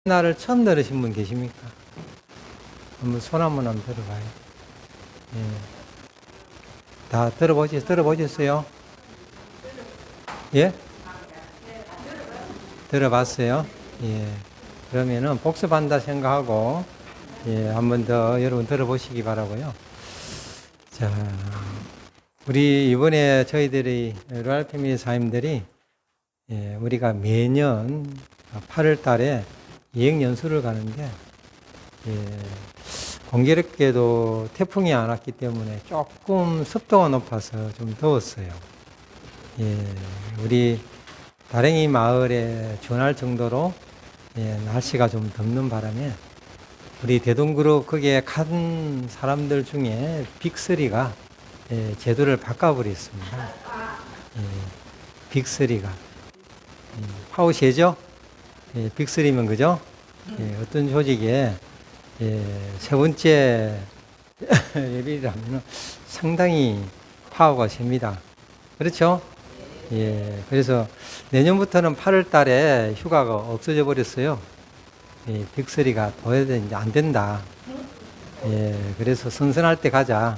나를 처음 들으신 분 계십니까? 한번 손 한번 들어봐요. 예. 다 들어보셨어요? 예? 들어봤어요? 예. 그러면은 복습한다 생각하고, 예, 한번 더 여러분 들어보시기 바라고요. 자, 우리 이번에 저희들이 로얄 패밀리 사임들이, 예, 우리가 매년 8월 달에 여행 연수를 가는데, 예, 공교롭게도 태풍이 안 왔기 때문에 조금 습도가 높아서 좀 더웠어요. 예, 우리 다랭이 마을에 전할 정도로, 예, 날씨가 좀 덥는 바람에 우리 대동그룹 거기에 간 사람들 중에 빅3가, 예, 제도를 바꿔버렸습니다. 예, 빅3가. 파우시죠? 예, 빅3면 그죠? 예, 어떤 조직에, 예, 세 번째 예비라면 상당히 파워가 셉니다. 그렇죠? 예, 그래서 내년부터는 8월 달에 휴가가 없어져 버렸어요. 예, 빅3가 도저히 이제 안 된다. 예, 그래서 선선할 때 가자.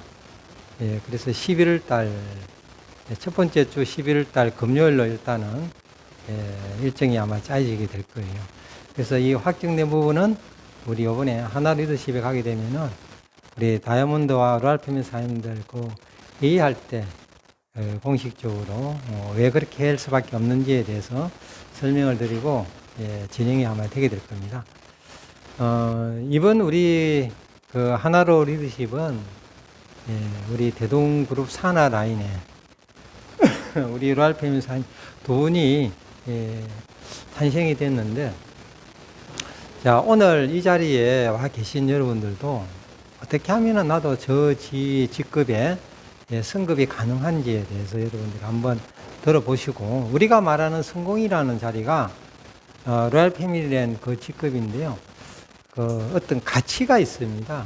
예, 그래서 11월 달, 첫 번째 주 11월 달 금요일로 일단은, 예, 일정이 아마 짜여지게 될 거예요. 그래서 이 확정된 부분은 우리 이번에 하나 리더십에 가게 되면은 우리 다이아몬드와 로얄 패밀리 사님들 그 회의할 때 공식적으로 왜 그렇게 할 수밖에 없는지에 대해서 설명을 드리고, 예, 진행이 아마 되게 될 겁니다. 이번 우리 그 하나로 리더십은, 예, 우리 대동그룹 산하 라인에 우리 로얄 패밀리 사님 두 분이, 예, 탄생이 됐는데, 자, 오늘 이 자리에 와 계신 여러분들도 어떻게 하면은 나도 저 직급에, 예, 승급이 가능한지에 대해서 여러분들 한번 들어보시고, 우리가 말하는 성공이라는 자리가 로얄 패밀리란 그 직급인데요. 그 어떤 가치가 있습니다.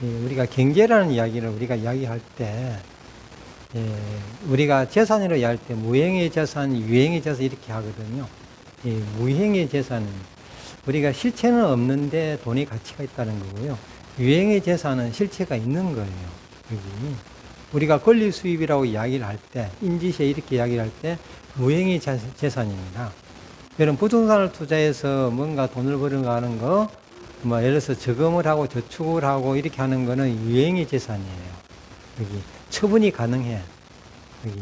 예, 우리가 경제라는 이야기를 우리가 이야기할 때, 예, 우리가 재산으로 이야기할 때 무형의 재산, 유형의 재산 이렇게 하거든요. 예, 무형의 재산은 우리가 실체는 없는데 돈의 가치가 있다는 거고요. 유형의 재산은 실체가 있는 거예요. 여기. 우리가 권리 수입이라고 이야기를 할 때, 인지세 이렇게 이야기를 할 때 무형의 재산입니다. 여러분, 부동산을 투자해서 뭔가 돈을 벌어가는 거, 뭐 예를 들어서 저금을 하고 저축을 하고 이렇게 하는 거는 유형의 재산이에요. 여기 처분이 가능해. 여기.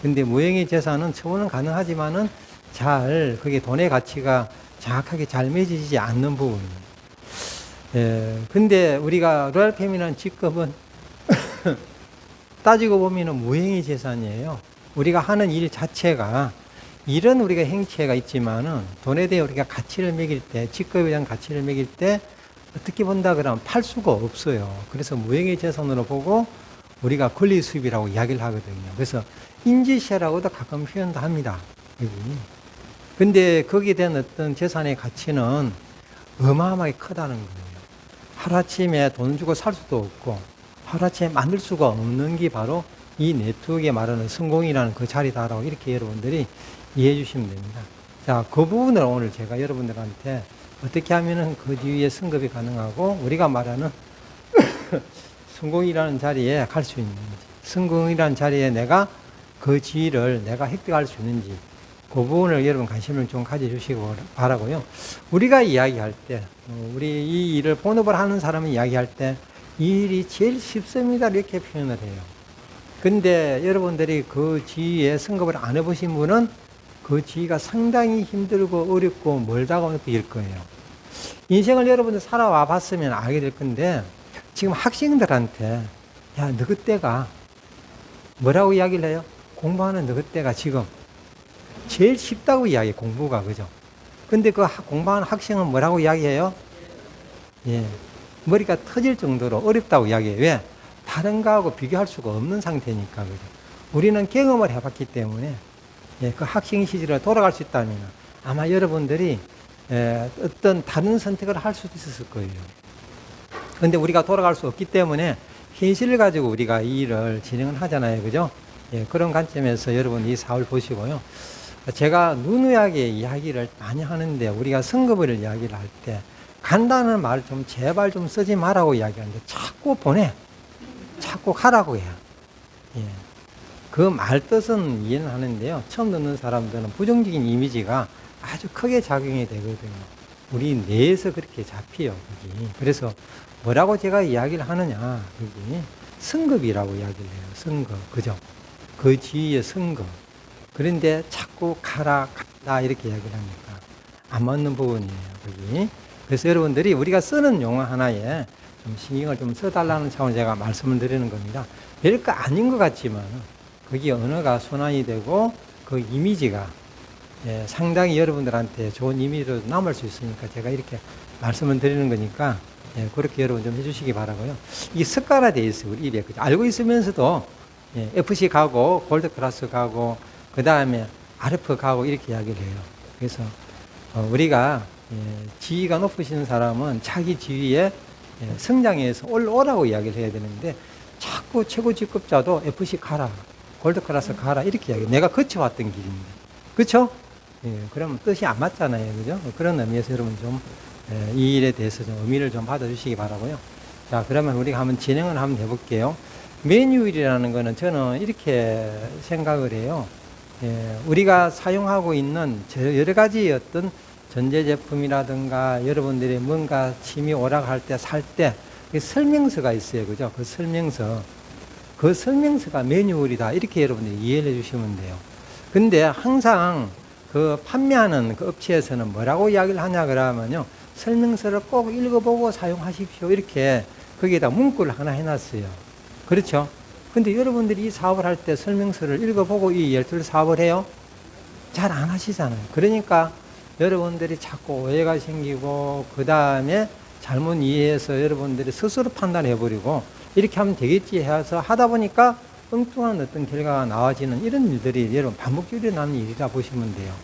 근데 무형의 재산은 처분은 가능하지만은 잘 그게 돈의 가치가 정확하게 잘 맺어지지 않는 부분입니다. 예, 근데 우리가 로얄 패밀리라는 직급은 따지고 보면은 무형의 재산이에요. 우리가 하는 일 자체가, 일은 우리가 행체가 있지만은 돈에 대해 우리가 가치를 매길 때, 직급에 대한 가치를 매길 때 어떻게 본다 그러면 팔 수가 없어요. 그래서 무형의 재산으로 보고 우리가 권리 수입이라고 이야기를 하거든요. 그래서 인지세라고도 가끔 표현도 합니다. 여기. 근데 거기에 대한 어떤 재산의 가치는 어마어마하게 크다는 거예요. 하루아침에 돈 주고 살 수도 없고 하루아침에 만들 수가 없는 게 바로 이 네트워크에 말하는 성공이라는 그 자리다라고 이렇게 여러분들이 이해해 주시면 됩니다. 자, 그 부분을 오늘 제가 여러분들한테 어떻게 하면은 그 뒤에 승급이 가능하고 우리가 말하는 성공이라는 자리에 갈 수 있는지, 성공이라는 자리에 내가 그 지위를 내가 획득할 수 있는지, 그 부분을 여러분 관심을 좀 가져주시기 바라고요. 우리가 이야기할 때, 우리 이 일을 본업을 하는 사람이 이야기할 때, 이 일이 제일 쉽습니다. 이렇게 표현을 해요. 근데 여러분들이 그 지위에 승급을 안 해보신 분은 그 지위가 상당히 힘들고 어렵고 멀다고 느낄 거예요. 인생을 여러분들 살아와 봤으면 알게 될 건데, 지금 학생들한테, 야, 너 그때가 뭐라고 이야기를 해요? 공부하는 너 그때가 지금 제일 쉽다고 이야기해, 공부가. 그죠? 근데 그 공부하는 학생은 뭐라고 이야기해요? 예. 머리가 터질 정도로 어렵다고 이야기해요. 왜? 다른 거하고 비교할 수가 없는 상태니까. 그죠? 우리는 경험을 해봤기 때문에, 예, 그 학생 시절에 돌아갈 수 있다면 아마 여러분들이, 예, 어떤 다른 선택을 할 수도 있었을 거예요. 근데 우리가 돌아갈 수 없기 때문에 현실을 가지고 우리가 이 일을 진행을 하잖아요. 그죠? 예, 그런 관점에서 여러분 이 사업을 보시고요. 제가 누누하게 이야기를 많이 하는데, 우리가 선거를 이야기를 할 때 간다는 말 좀 제발 좀 쓰지 말라고 이야기하는데 자꾸 보내. 자꾸 가라고 해요. 예. 그 말 뜻은 이해는 하는데요. 처음 듣는 사람들은 부정적인 이미지가 아주 크게 작용이 되거든요. 우리 뇌에서 그렇게 잡혀요, 거기. 그래서 뭐라고 제가 이야기를 하느냐, 여기 승급이라고 이야기를 해요. 승급, 그죠? 그 지위의 승급. 그런데 자꾸 가라, 간다 이렇게 이야기를 하니까 안 맞는 부분이에요, 거기. 그래서 여러분들이 우리가 쓰는 용어 하나에 좀 신경을 좀 써달라는 차원에서 제가 말씀을 드리는 겁니다. 별거 아닌 것 같지만 거기 언어가 순환이 되고 그 이미지가 상당히 여러분들한테 좋은 이미지로 남을 수 있으니까 제가 이렇게 말씀을 드리는 거니까 그렇게 여러분 좀 해주시기 바라고요. 이게 습관화되어 있어요, 우리 입에. 알고 있으면서도 FC 가고 골드 클래스 가고 그 다음에 RF 가고 이렇게 이야기를 해요. 그래서 우리가 지위가 높으신 사람은 자기 지위에 성장해서 올라오라고 이야기를 해야 되는데 자꾸 최고 직급자도 FC 가라, 골드 클래스 가라 이렇게 이야기해요. 내가 거쳐왔던 길인데. 그렇죠? 그러면 뜻이 안 맞잖아요. 그죠? 그런 의미에서 여러분 좀 이 일에 대해서 좀 의미를 좀 받아주시기 바라고요. 자, 그러면 우리가 한번 진행을 한번 해볼게요. 매뉴얼이라는 거는 저는 이렇게 생각을 해요. 우리가 사용하고 있는 여러 가지 어떤 전자제품이라든가 여러분들이 뭔가 침이 오락할 때 살 때 설명서가 있어요. 그죠? 그 설명서가 매뉴얼이다. 이렇게 여러분들이 이해를 해 주시면 돼요. 근데 항상 그 판매하는 그 업체에서는 뭐라고 이야기를 하냐 그러면요. 설명서를 꼭 읽어보고 사용하십시오. 이렇게 거기에다 문구를 하나 해놨어요. 그렇죠? 근데 여러분들이 이 사업을 할 때 설명서를 읽어보고 이 열두 사업을 해요? 잘 안 하시잖아요. 그러니까 여러분들이 자꾸 오해가 생기고 그 다음에 잘못 이해해서 여러분들이 스스로 판단해버리고 이렇게 하면 되겠지 해서 하다 보니까 엉뚱한 어떤 결과가 나와지는 이런 일들이 여러분 반복적으로 일어나는 일이라 보시면 돼요.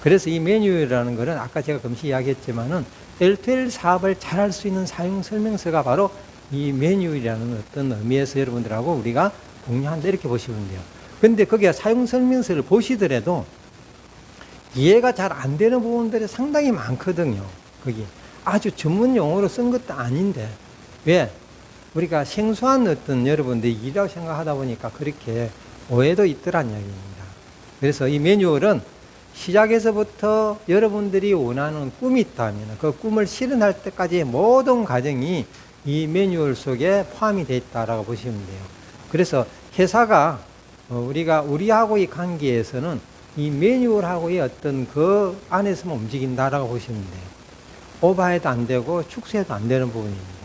그래서 이 매뉴얼이라는 것은 아까 제가 금시 이야기했지만은 L2L 사업을 잘할 수 있는 사용 설명서가 바로 이 매뉴얼이라는 어떤 의미에서 여러분들하고 우리가 공유한다 이렇게 보시면 돼요. 근데 거기에 사용 설명서를 보시더라도 이해가 잘 안 되는 부분들이 상당히 많거든요. 거기 아주 전문 용어로 쓴 것도 아닌데 왜? 우리가 생소한 어떤 여러분들이 일이라고 생각하다 보니까 그렇게 오해도 있더란 이야기입니다. 그래서 이 매뉴얼은 시작에서부터 여러분들이 원하는 꿈이 있다면 그 꿈을 실현할 때까지의 모든 과정이 이 매뉴얼 속에 포함이 되어 있다라고 보시면 돼요. 그래서 회사가 우리하고의 관계에서는 이 매뉴얼하고의 어떤 그 안에서만 움직인다라고 보시면 돼요. 오버해도 안 되고 축소해도 안 되는 부분입니다.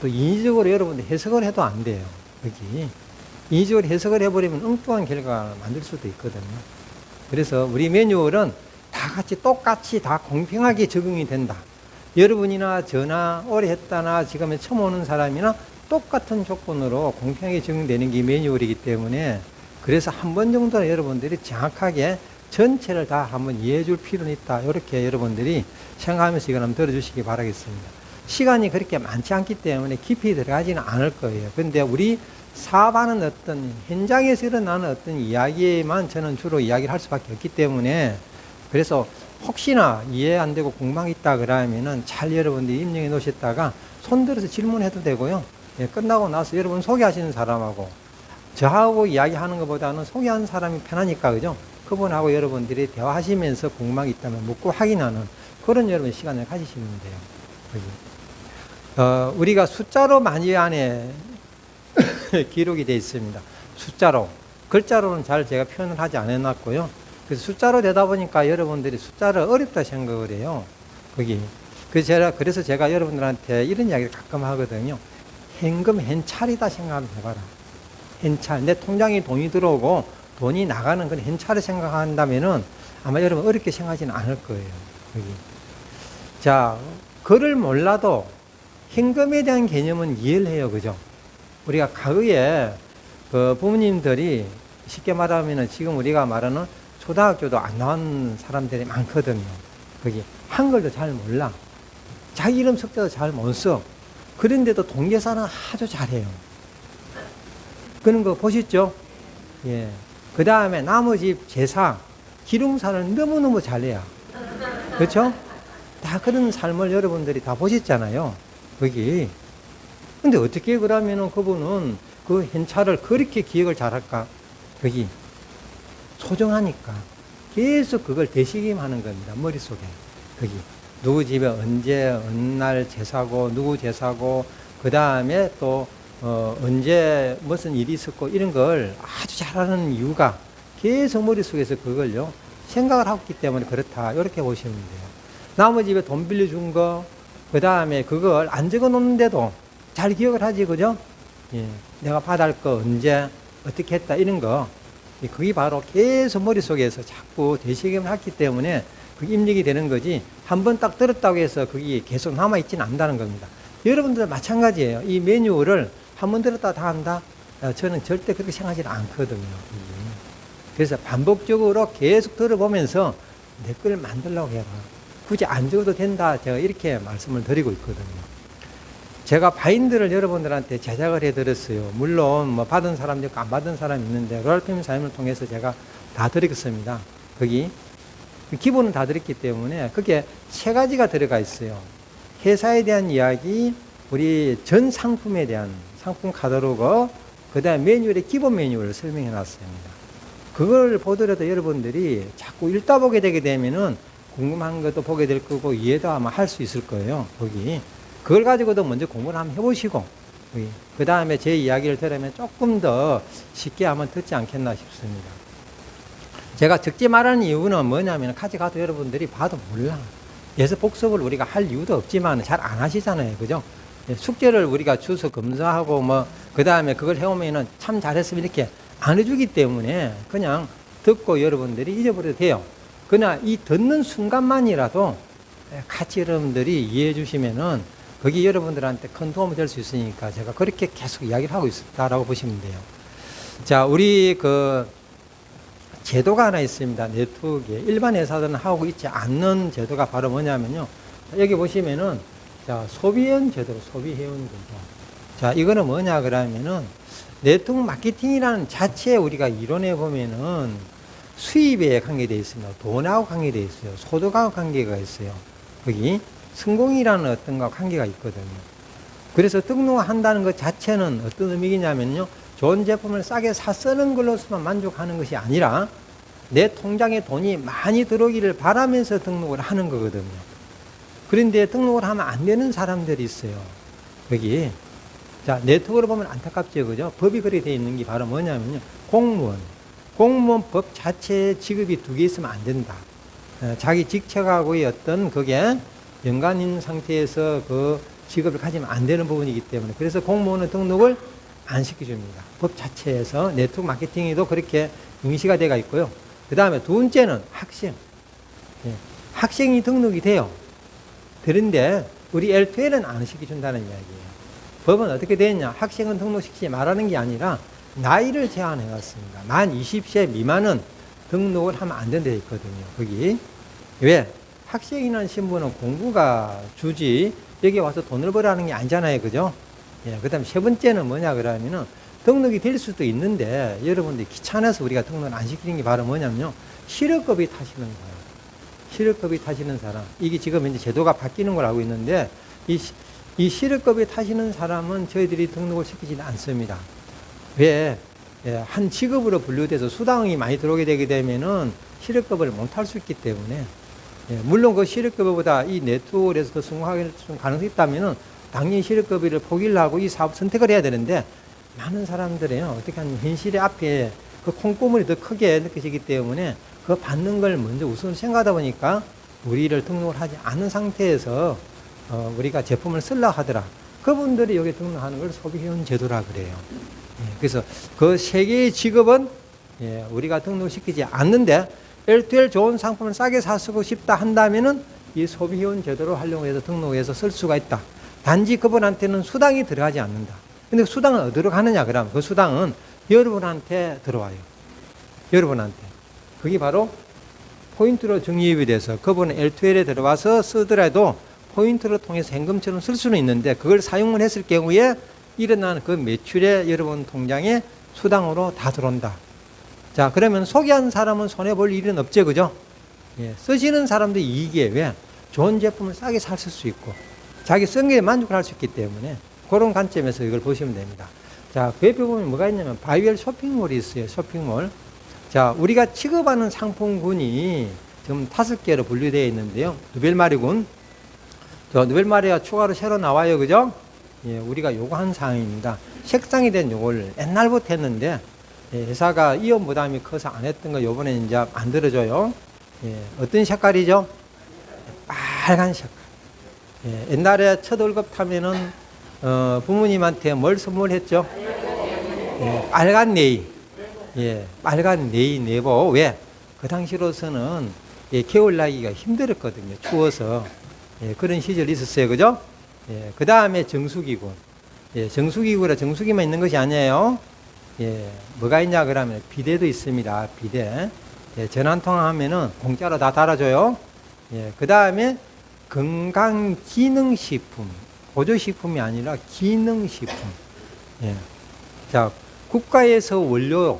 또 인위적으로 여러분들 해석을 해도 안 돼요. 여기 인위적으로 해석을 해버리면 엉뚱한 결과를 만들 수도 있거든요. 그래서 우리 매뉴얼은 다 같이 똑같이 다 공평하게 적용이 된다. 여러분이나 저나 오래 했다나 지금에 처음 오는 사람이나 똑같은 조건으로 공평하게 적용되는 게 매뉴얼이기 때문에 그래서 한 번 정도는 여러분들이 정확하게 전체를 다 한번 이해해 줄 필요는 있다. 이렇게 여러분들이 생각하면서 이걸 한번 들어주시기 바라겠습니다. 시간이 그렇게 많지 않기 때문에 깊이 들어가지는 않을 거예요. 근데 우리 사업하는 어떤 현장에서 일어나는 어떤 이야기만 저는 주로 이야기를 할 수밖에 없기 때문에 그래서 혹시나 이해 안 되고 궁금한 있다 그러면은 잘 여러분들이 입력해 놓으셨다가 손들어서 질문해도 되고요. 끝나고 나서 여러분 소개하시는 사람하고 저하고 이야기하는 것보다는 소개하는 사람이 편하니까 그죠? 그분하고 여러분들이 대화하시면서 궁금한 게 있다면 묻고 확인하는 그런 여러분 시간을 가지시면 돼요. 우리가 숫자로 많이 안에 기록이 되어 있습니다. 숫자로. 글자로는 잘 제가 표현을 하지 않아놨고요. 그래서 숫자로 되다 보니까 여러분들이 숫자를 어렵다 생각을 해요. 거기. 그래서 제가 여러분들한테 이런 이야기를 가끔 하거든요. 현금 현찰이다 생각하면 해봐라. 현찰. 내 통장에 돈이 들어오고 돈이 나가는 건 현찰을 생각한다면은 아마 여러분 어렵게 생각하지는 않을 거예요. 여기. 자, 글을 몰라도 현금에 대한 개념은 이해를 해요. 그죠? 우리가 과거에 그 부모님들이 쉽게 말하면은 지금 우리가 말하는 초등학교도 안 나온 사람들이 많거든요. 거기 한글도 잘 몰라. 자기 이름 석자도 잘 못 써. 그런데도 돈 계산은 아주 잘해요. 그런 거 보셨죠? 예. 그 다음에 나머지 제사, 기름사를 너무너무 잘해요. 그렇죠? 다 그런 삶을 여러분들이 다 보셨잖아요. 거기. 근데 어떻게 그러면은 그분은 그 현찰을 그렇게 기억을 잘할까? 거기. 소중하니까. 계속 그걸 되새김하는 겁니다. 머릿속에. 거기. 누구 집에 언제, 어느 날 제사고, 누구 제사고, 그 다음에 또, 언제 무슨 일이 있었고, 이런 걸 아주 잘하는 이유가 계속 머릿속에서 그걸요, 생각을 하고 있기 때문에 그렇다. 이렇게 보시면 돼요. 나머지 집에 돈 빌려준 거, 그 다음에 그걸 안 적어 놓는데도 잘 기억을 하지, 그죠? 예. 내가 받을 거 언제, 어떻게 했다, 이런 거. 그게 바로 계속 머릿속에서 자꾸 되새김을 했기 때문에 그게 입력이 되는 거지, 한 번 딱 들었다고 해서 그게 계속 남아있지는 않다는 겁니다. 여러분들 마찬가지예요. 이 매뉴얼을 한 번 들었다 다 한다? 저는 절대 그렇게 생각하지는 않거든요. 그래서 반복적으로 계속 들어보면서 내 걸 만들려고 해라. 굳이 안 적어도 된다. 제가 이렇게 말씀을 드리고 있거든요. 제가 바인드를 여러분들한테 제작을 해드렸어요. 물론 뭐 받은 사람도 있고 안 받은 사람이 있는데 롤라이프 사임을 통해서 제가 다 드리겠습니다. 거기 기본은 다 드렸기 때문에 그게 세 가지가 들어가 있어요. 회사에 대한 이야기, 우리 전 상품에 대한 상품 카탈로그, 그 다음에 매뉴얼의 기본 매뉴얼을 설명해 놨습니다. 그걸 보더라도 여러분들이 자꾸 읽다 보게 되게 되면은 궁금한 것도 보게 될 거고 이해도 아마 할 수 있을 거예요. 거기 그걸 가지고도 먼저 공부를 한번 해보시고 그 다음에 제 이야기를 들으면 조금 더 쉽게 한번 듣지 않겠나 싶습니다. 제가 적지 말하는 이유는 뭐냐면 가져가도 여러분들이 봐도 몰라. 그래서 복습을 우리가 할 이유도 없지만 잘 안 하시잖아요. 그죠? 숙제를 우리가 주서 검사하고 뭐 그 다음에 그걸 해오면은 참 잘했으면 이렇게 안 해주기 때문에 그냥 듣고 여러분들이 잊어버려도 돼요. 그러나 이 듣는 순간만이라도 같이 여러분들이 이해해 주시면은 거기 여러분들한테 큰 도움이 될 수 있으니까 제가 그렇게 계속 이야기를 하고 있다라고 보시면 돼요. 자, 우리 그 제도가 하나 있습니다. 네트워크에. 일반 회사들은 하고 있지 않는 제도가 바로 뭐냐면요. 여기 보시면은 자, 소비원 제도로 소비회원 제도. 자, 이거는 뭐냐 그러면은 네트워크 마케팅이라는 자체에 우리가 이론에 보면은 수입에 관계되어 있습니다. 돈하고 관계되어 있어요. 소득하고 관계가 있어요. 거기 성공이라는 어떤 거 관계가 있거든요. 그래서 등록한다는 것 자체는 어떤 의미냐면요. 좋은 제품을 싸게 사 쓰는 걸로서만 만족하는 것이 아니라 내 통장에 돈이 많이 들어오기를 바라면서 등록을 하는 거거든요. 그런데 등록을 하면 안 되는 사람들이 있어요. 여기. 자, 네트워크로 보면 안타깝죠. 그죠? 법이 그렇게 되어 있는 게 바로 뭐냐면요. 공무원 법 자체에 직업이 두 개 있으면 안 된다. 자기 직책하고의 어떤 그게 연관인 상태에서 그 직업을 가지면 안 되는 부분이기 때문에 그래서 공무원은 등록을 안 시켜줍니다. 법 자체에서 네트워크 마케팅에도 그렇게 명시가 되어 있고요. 그 다음에 두 번째는 학생. 학생이 등록이 돼요. 그런데 우리 L2L은 안 시켜준다는 이야기예요. 법은 어떻게 되어 있냐. 학생은 등록시키지 말라는 게 아니라 나이를 제한해 놨습니다. 만 20세 미만은 등록을 하면 안 된다 있거든요. 거기. 왜? 학생이라는 신분은 공부가 주지 여기 와서 돈을 벌라는 게 아니잖아요. 그죠? 예, 그 다음에 세 번째는 뭐냐 그러면은 등록이 될 수도 있는데 여러분들이 귀찮아서 우리가 등록을 안 시키는 게 바로 뭐냐면요. 실업급이 타시는 사람. 실업급이 타시는 사람. 이게 지금 이제 제도가 바뀌는 걸 알고 있는데 이 실업급이 타시는 사람은 저희들이 등록을 시키지는 않습니다. 왜? 예, 한 직업으로 분류돼서 수당이 많이 들어오게 되게 되면은 실업급을 못 탈 수 있기 때문에 예, 물론 그 실업급여보다 이 네트워크에서 더 성공할 가능성이 있다면은 당연히 실업급여를 포기를 하고 이 사업 선택을 해야 되는데 많은 사람들이요 어떻게 하면 현실의 앞에 그 콩고물이 더 크게 느껴지기 때문에 그 받는 걸 먼저 우선 생각하다 보니까 우리를 등록을 하지 않은 상태에서 우리가 제품을 쓰려고 하더라. 그분들이 여기 등록하는 걸 소비회원 제도라 그래요. 예, 그래서 그 세 개의 직업은 예, 우리가 등록시키지 않는데 L2L 좋은 상품을 싸게 사 쓰고 싶다 한다면은 이 소비회원 제도로 활용해서 등록해서 쓸 수가 있다. 단지 그분한테는 수당이 들어가지 않는다. 근데 수당은 어디로 가느냐 그러면 그 수당은 여러분한테 들어와요. 여러분한테. 그게 바로 포인트로 적립이 돼서 그분은 L2L에 들어와서 쓰더라도 포인트를 통해서 현금처럼 쓸 수는 있는데 그걸 사용을 했을 경우에 일어나는 그 매출에 여러분 통장에 수당으로 다 들어온다. 자, 그러면 소개한 사람은 손해볼 일은 없죠, 그죠? 예, 쓰시는 사람도 이익이에요. 왜? 좋은 제품을 싸게 살 수 있고, 자기 성격에 만족을 할 수 있기 때문에, 그런 관점에서 이걸 보시면 됩니다. 자, 그 옆에 보면 뭐가 있냐면, 바이웰 쇼핑몰이 있어요, 쇼핑몰. 자, 우리가 취급하는 상품군이 지금 5개로 분류되어 있는데요. 누벨마리군. 저 누벨마리가 추가로 새로 나와요, 그죠? 예, 우리가 요구한 사항입니다. 색상이 된 요걸 옛날부터 했는데, 예, 회사가 이용 부담이 커서 안 했던 거 요번에 이제 만들어줘요. 예, 어떤 색깔이죠? 빨간 색깔. 예, 옛날에 첫 월급 타면은, 부모님한테 뭘 선물했죠? 예, 빨간 네이. 예, 빨간 네이 내보. 왜? 그 당시로서는 예, 겨울 나기가 힘들었거든요. 추워서. 예, 그런 시절이 있었어요. 그죠? 예, 그 다음에 정수기구. 예, 정수기구라 정수기만 있는 것이 아니에요. 예, 뭐가 있냐 그러면 비데도 있습니다. 비데. 예, 전화통화하면은 공짜로 다 달아줘요. 예, 그 다음에 건강기능식품. 보조식품이 아니라 기능식품. 예. 자, 국가에서 원료,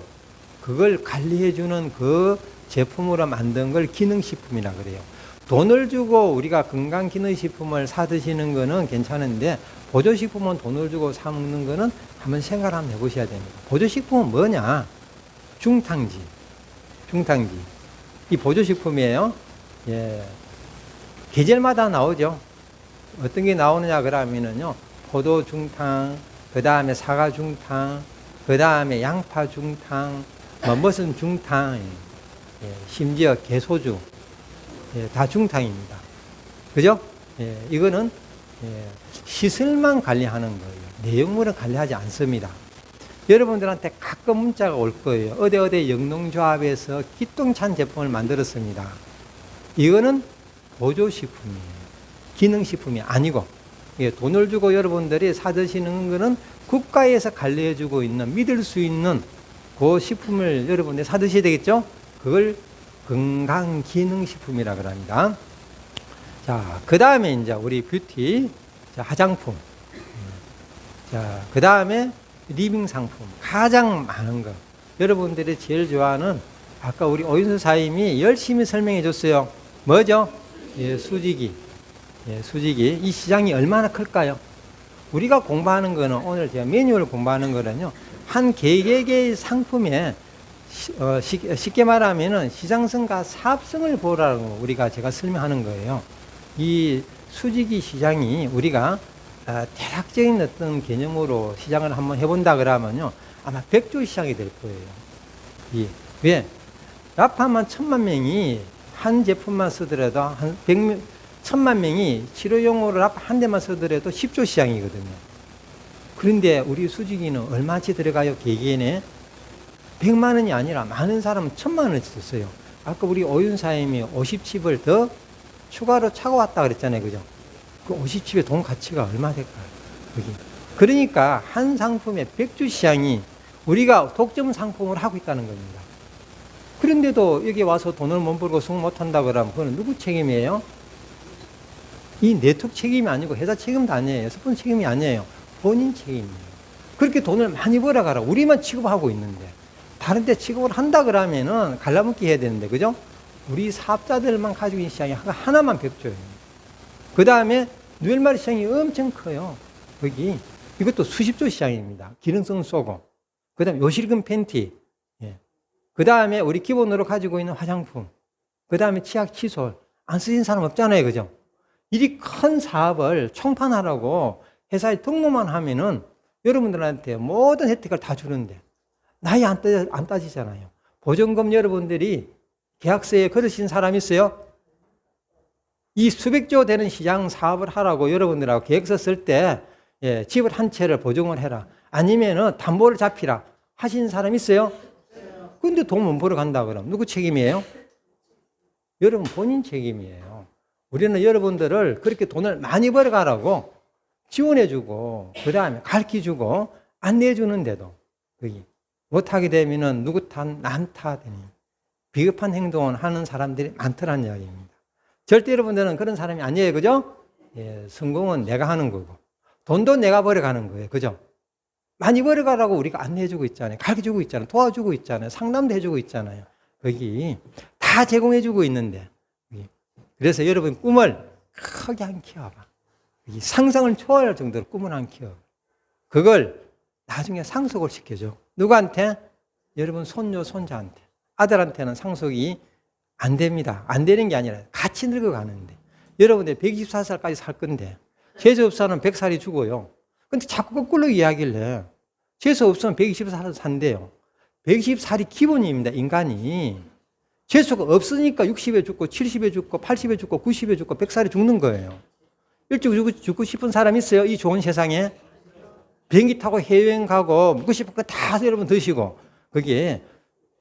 그걸 관리해주는 그 제품으로 만든 걸 기능식품이라 그래요. 돈을 주고 우리가 건강기능식품을 사 드시는 거는 괜찮은데, 보조식품은 돈을 주고 사 먹는 거는 한번 생각을 한번 해보셔야 됩니다. 보조식품은 뭐냐? 중탕지. 중탕지. 이 보조식품이에요. 예. 계절마다 나오죠. 어떤 게 나오느냐 그러면은요, 포도 중탕, 그 다음에 사과 중탕, 그 다음에 양파 중탕, 무슨 중탕, 예, 심지어 개소주, 예, 다 중탕입니다. 그죠? 예, 이거는 예, 시설만 관리하는 거예요. 내용물은 관리하지 않습니다. 여러분들한테 가끔 문자가 올 거예요. 어디 영농조합에서 기똥찬 제품을 만들었습니다. 이거는 보조식품이에요. 기능식품이 아니고, 예, 돈을 주고 여러분들이 사드시는 거는 국가에서 관리해주고 있는, 믿을 수 있는 그 식품을 여러분들이 사드셔야 되겠죠? 그걸 건강기능식품이라 그럽니다. 자, 그 다음에 이제 우리 뷰티, 자, 화장품. 자, 그 다음에 리빙 상품. 가장 많은 거. 여러분들이 제일 좋아하는, 아까 우리 오윤수 사임이 열심히 설명해 줬어요. 뭐죠? 예, 수지기. 예, 수지기. 이 시장이 얼마나 클까요? 우리가 공부하는 거는, 오늘 제가 매뉴얼을 공부하는 거는요, 한 개개의 상품에 쉽게 말하면은 시장성과 사업성을 보라고 제가 설명하는 거예요. 이 수지기 시장이 우리가 대략적인 어떤 개념으로 시장을 한번 해본다 그러면요, 아마 100조 시장이 될 거예요. 왜? 라파만 1000만 명이 한 제품만 쓰더라도 한 1000만 명이 치료용으로 라파 한 대만 쓰더라도 10조 시장이거든요. 그런데 우리 수지기는 얼마치 들어가요? 개개인에 100만 원이 아니라 많은 사람은 1000만 원어치 써요. 아까 우리 오윤사님이 50칩을 더 추가로 차고 왔다 그랬잖아요. 그죠? 그 50칩의 돈 가치가 얼마 될까요? 여기. 그러니까 한 상품의 100주 시장이 우리가 독점 상품을 하고 있다는 겁니다. 그런데도 여기 와서 돈을 못 벌고 수익 못 한다 그러면 그거는 누구 책임이에요? 이 네트워크 책임이 아니고 회사 책임도 아니에요. 스폰 책임이 아니에요. 본인 책임이에요. 그렇게 돈을 많이 벌어가라. 우리만 취급하고 있는데. 다른 데 취급을 한다 그러면은 갈라먹기 해야 되는데, 그죠? 우리 사업자들만 가지고 있는 시장이 하나만 100조예요. 그 다음에 누엘마리 시장이 엄청 커요. 여기. 이것도 수십조 시장입니다. 기능성 쏘고. 그 다음에 요실금 팬티. 예. 그 다음에 우리 기본으로 가지고 있는 화장품. 그 다음에 치약, 칫솔. 안 쓰신 사람 없잖아요. 그죠? 이리 큰 사업을 총판하라고 회사에 등록만 하면은 여러분들한테 모든 혜택을 다 주는데 나이 안 따지잖아요. 보증금 여러분들이 계약서에 걸으신 사람 있어요? 이 수백조 되는 시장 사업을 하라고 여러분들하고 계획서 쓸 때 예, 집을 한 채를 보증을 해라. 아니면은 담보를 잡히라. 하신 사람 있어요? 근데 돈 못 벌어 간다 그러면 누구 책임이에요? 여러분 본인 책임이에요. 우리는 여러분들을 그렇게 돈을 많이 벌어가라고 지원해주고, 그 다음에 가르쳐주고, 안내해주는데도, 거기, 못하게 되면은 누구 탓, 남 탓하더니, 비겁한 행동을 하는 사람들이 많더라는 이야기입니다. 절대 여러분들은 그런 사람이 아니에요. 그죠? 예, 성공은 내가 하는 거고, 돈도 내가 벌어가는 거예요. 그죠? 많이 벌어가라고 우리가 안내해주고 있잖아요. 가르쳐주고 있잖아요. 도와주고 있잖아요. 상담도 해주고 있잖아요. 여기 다 제공해주고 있는데. 그래서 여러분 꿈을 크게 한 키워봐. 상상을 초월할 정도로 꿈을 한 키워. 그걸 나중에 상속을 시켜줘. 누구한테? 여러분 손녀, 손자한테. 아들한테는 상속이 안 됩니다. 안 되는 게 아니라 같이 늙어가는데. 여러분들 124살까지 살 건데 재수없어는 100살이 죽어요. 근데 자꾸 거꾸로 이야기를 해. 재수없으면 120살 산대요. 120살이 기본입니다. 인간이. 재수가 없으니까 60에 죽고 70에 죽고 80에 죽고 90에 죽고 100살이 죽는 거예요. 일찍 죽고 싶은 사람 있어요? 이 좋은 세상에? 비행기 타고 해외여행 가고 먹고 싶은 거 다 여러분 드시고 거기에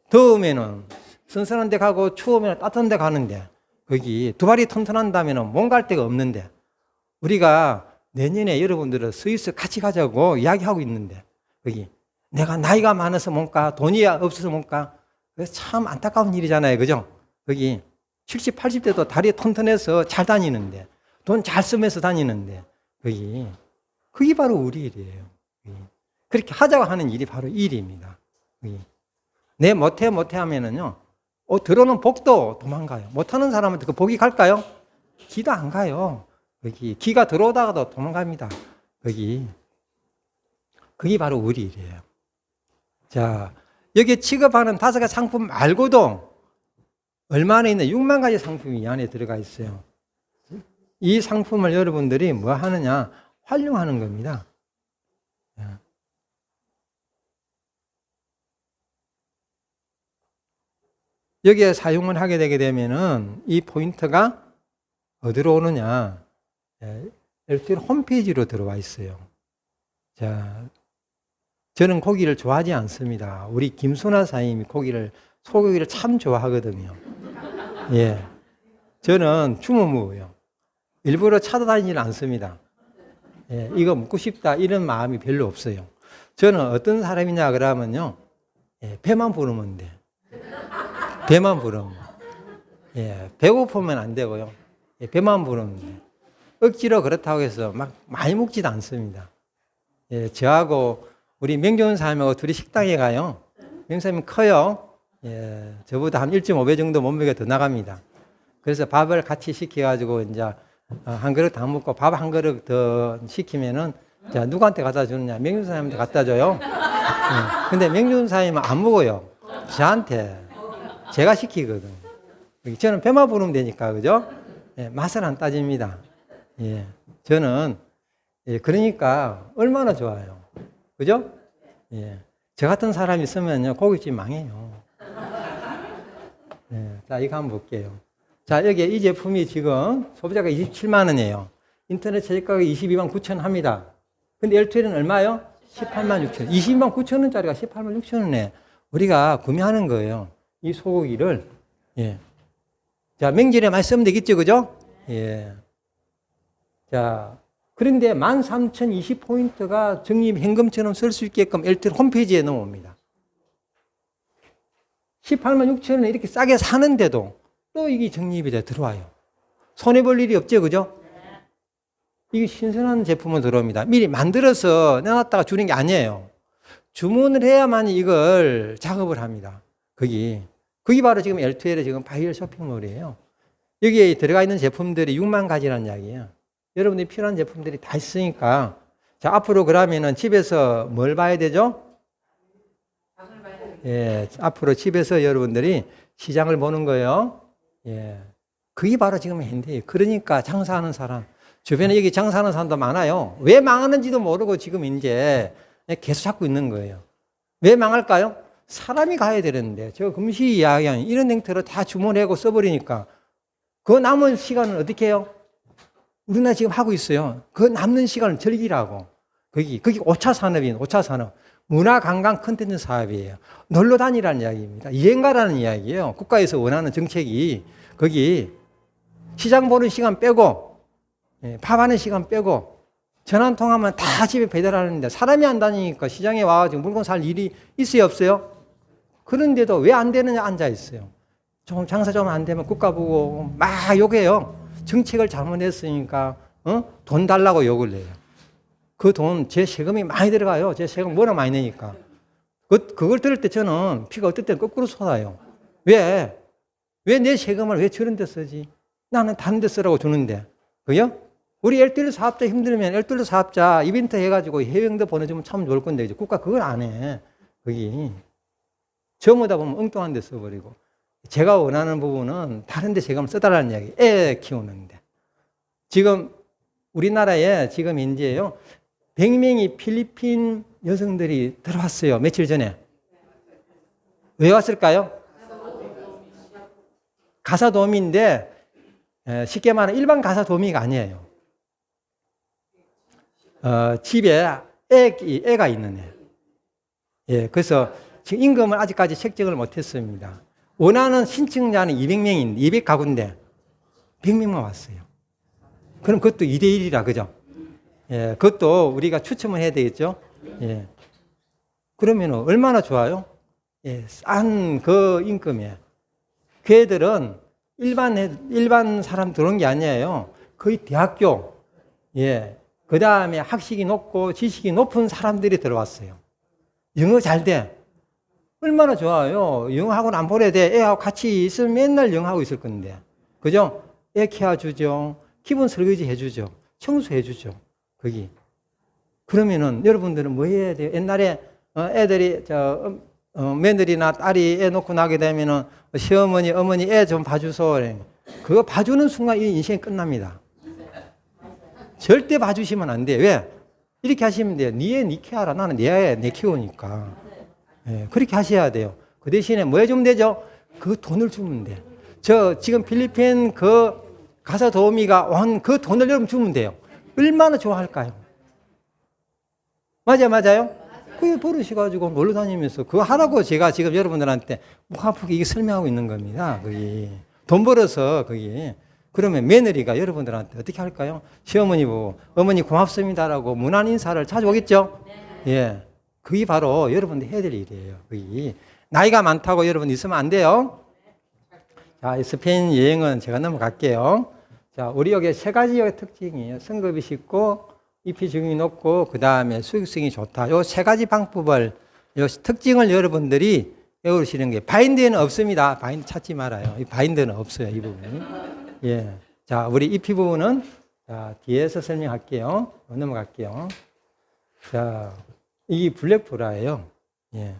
더우면은 선선한 데 가고 추우면 따뜻한 데 가는데 거기 두 발이 튼튼한다면 몸 갈 데가 없는데 우리가 내년에 여러분들은 스위스 같이 가자고 이야기하고 있는데 거기 내가 나이가 많아서 못 가, 돈이 없어서 못 가. 그래서 참 안타까운 일이잖아요. 그죠? 거기 70, 80대도 다리 튼튼해서 잘 다니는데 돈 잘 쓰면서 다니는데 그게 바로 우리 일이에요. 그렇게 하자고 하는 일이 바로 이 일입니다. 내 못해 하면은요, 들어오는 복도 도망가요. 못하는 사람한테 그 복이 갈까요? 기도 안 가요. 기가 들어오다가도 도망갑니다. 그게 바로 우리 일이에요. 자, 여기 취급하는 5가지 상품 말고도 얼마나 있나 6만 가지 상품이 이 안에 들어가 있어요. 이 상품을 여러분들이 뭐 하느냐? 활용하는 겁니다. 여기에 사용을 하게 되게 되면은 이 포인트가 어디로 오느냐? LTL 홈페이지로 들어와 있어요. 자, 저는 고기를 좋아하지 않습니다. 우리 김순아 사님이 소고기를 참 좋아하거든요. 예. 저는 주워 먹어요. 일부러 찾아다니지는 않습니다. 예, 이거 먹고 싶다 이런 마음이 별로 없어요. 저는 어떤 사람이냐 그러면요. 배만 부르면 돼. 배만 부르면. 예, 배고프면 안 되고요. 배만 부르면 돼. 억지로 그렇다고 해서 막 많이 먹지도 않습니다. 예, 저하고 우리 명준 사님하고 둘이 식당에 가요. 명준 사님이 커요. 예, 저보다 한 1.5배 정도 몸무게가 더 나갑니다. 그래서 밥을 같이 시켜가지고 이제 한 그릇 다 먹고 밥 한 그릇 더 시키면은 자, 누구한테 갖다 주느냐? 명준 사님한테 갖다 줘요. 예, 근데 명준 사님은 안 먹어요. 저한테. 제가 시키거든. 저는 배만 부르면 되니까, 그죠? 예, 맛을 안 따집니다. 예, 저는, 그러니까 얼마나 좋아요. 그죠? 예, 저 같은 사람이 있으면요, 고깃집 망해요. 예, 자, 이거 한번 볼게요. 자, 여기 이 제품이 지금 소비자가 27만원이에요. 인터넷 최저가가 22만 9천 합니다. 근데 LTL은 얼마요? 18만 6천. 22만 9천 원짜리가 18만 6천 원에 우리가 구매하는 거예요. 이 소고기를, 예. 자, 명절에 많이 쓰면 되겠죠, 그죠? 예. 자, 그런데 13,020포인트가 적립 현금처럼 쓸 수 있게끔 LTL 홈페이지에 넘어옵니다. 18만 6천 원에 이렇게 싸게 사는데도 또 이게 적립이 돼 들어와요. 손해볼 일이 없죠, 그죠? 이게 신선한 제품은 들어옵니다. 미리 만들어서 내놨다가 주는 게 아니에요. 주문을 해야만 이걸 작업을 합니다. 그게 바로 지금 L2L의 지금 바이럴 쇼핑몰이에요. 여기에 들어가 있는 제품들이 6만 가지라는 이야기예요. 여러분들이 필요한 제품들이 다 있으니까. 자, 앞으로 그러면은 집에서 뭘 봐야 되죠? 예, 앞으로 집에서 여러분들이 시장을 보는 거예요. 예. 그게 바로 지금 현대예요. 그러니까 장사하는 사람, 주변에 여기 장사하는 사람도 많아요. 왜 망하는지도 모르고 지금 이제 계속 찾고 있는 거예요. 왜 망할까요? 사람이 가야 되는데, 저 금시 이야기한 이런 형태로 다 주문하고 써버리니까 그 남은 시간을 어떻게 해요? 우리나라 지금 하고 있어요. 그 남는 시간을 즐기라고. 그게 5차 산업이에요. 5차 산업. 문화 관광 컨텐츠 사업이에요. 놀러 다니라는 이야기입니다. 여행 가라는 이야기예요. 국가에서 원하는 정책이 거기 시장 보는 시간 빼고 밥하는 시간 빼고 전화 통화만 다 집에 배달하는데 사람이 안 다니니까 시장에 와가지고 물건 살 일이 있어요, 없어요? 그런데도 왜 안 되느냐 앉아 있어요. 좀 장사 좀 안 되면 국가 보고 막 욕해요. 정책을 잘못했으니까 돈 달라고 욕을 해요. 그 돈, 제 세금이 많이 들어가요. 제 세금 워낙 많이 내니까. 그걸 들을 때 저는 피가 어떨 때는 거꾸로 솟아요. 왜? 왜 내 세금을 왜 저런 데 쓰지? 나는 다른 데 쓰라고 주는데. 그죠? 우리 엘투일 사업자 힘들면 엘투일 사업자 이벤트 해가지고 해외여행도 보내주면 참 좋을 건데, 이제 국가 그걸 안 해. 거기. 전부 다 보면 엉뚱한 데 써버리고. 제가 원하는 부분은 다른 데 세금을 써달라는 이야기. 애 키우는데. 지금 우리나라에 지금 현재요, 100명이 필리핀 여성들이 들어왔어요. 며칠 전에. 왜 왔을까요? 가사도우미인데, 쉽게 말하면 일반 가사도우미가 아니에요. 집에 애가 있는 애. 예, 그래서 지금 임금을 아직까지 책정을 못했습니다. 원하는 신청자는 200명인데, 200가구인데, 100명만 왔어요. 그럼 그것도 2대1이라, 그죠? 예, 그것도 우리가 추첨을 해야 되겠죠? 예. 그러면 얼마나 좋아요? 예, 싼 그 임금에. 그 애들은 일반 사람 들어온 게 아니에요. 거의 대학교, 예. 그 다음에 학식이 높고 지식이 높은 사람들이 들어왔어요. 영어 잘 돼. 얼마나 좋아요. 영어학원 안 보내야 돼. 애하고 같이 있으면 맨날 영어하고 있을 건데. 그죠? 애 키워주죠. 기본 설거지 해주죠. 청소해주죠. 거기. 그러면은 여러분들은 뭐 해야 돼요? 옛날에 애들이 며느리나 딸이 애 놓고 나게 되면은 시어머니, 어머니 애 좀 봐주소. 그거 봐주는 순간 이 인생이 끝납니다. 절대 봐주시면 안 돼. 왜? 이렇게 하시면 돼요. 네 애 네 키워라. 나는 내 애 내 키우니까. 예, 그렇게 하셔야 돼요. 그 대신에 뭐 해주면 되죠? 그 돈을 주면 돼. 지금 필리핀 그 가사 도우미가 온 그 돈을 여러분 주면 돼요. 얼마나 좋아할까요? 맞아요? 그게 버릇이가지고 놀러 다니면서 그거 하라고 제가 지금 여러분들한테 목 아프게 이게 설명하고 있는 겁니다. 거기. 돈 벌어서 거기. 그러면 며느리가 여러분들한테 어떻게 할까요? 시어머니 보고 어머니 고맙습니다라고 문안 인사를 자주 오겠죠? 예. 그게 바로 여러분들 해야 될 일이에요. 그게. 나이가 많다고 여러분 있으면 안 돼요. 자, 스페인 여행은 제가 넘어갈게요. 자, 우리 여기 세 가지의 특징이에요. 성급이 쉽고, 잎이 적용이 높고, 그 다음에 수익성이 좋다. 요 세 가지 방법을, 요 특징을 여러분들이 외우시는 게, 바인드에는 없습니다. 바인드 찾지 말아요. 이 바인드는 없어요. 이 부분이. 예. 자, 우리 잎이 부분은, 자, 뒤에서 설명할게요. 넘어갈게요. 자, 이 블랙보라예요. 예.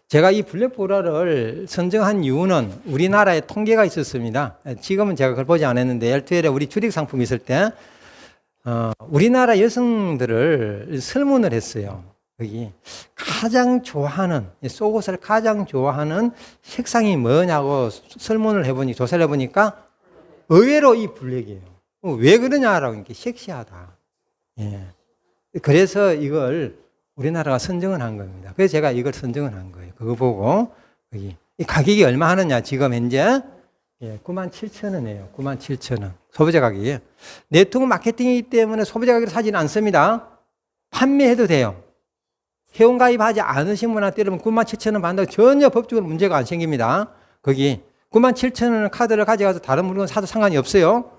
제가 이 블랙보라를 선정한 이유는 우리나라에 통계가 있었습니다. 지금은 제가 그걸 보지 않았는데, 엘투엘에 우리 주력 상품이 있을 때, 우리나라 여성들을 설문을 했어요. 여기 가장 좋아하는, 속옷을 가장 좋아하는 색상이 뭐냐고 설문을 해보니, 조사를 해보니까 의외로 이 블랙이에요. 왜 그러냐라고, 이렇게 섹시하다. 예. 그래서 이걸 우리나라가 선정을 한 겁니다. 그래서 제가 이걸 선정을 한 거예요. 그거 보고, 여기. 이 가격이 얼마 하느냐, 지금 현재? 예, 97,000원이에요. 97,000원. 소비자 가격이에요. 네트워크 마케팅이기 때문에 소비자 가격을 사지는 않습니다. 판매해도 돼요. 회원가입하지 않으신 분한테 여러분 97,000원 받는다고 전혀 법적으로 문제가 안 생깁니다. 거기 97,000원 카드를 가져가서 다른 물건 사도 상관이 없어요.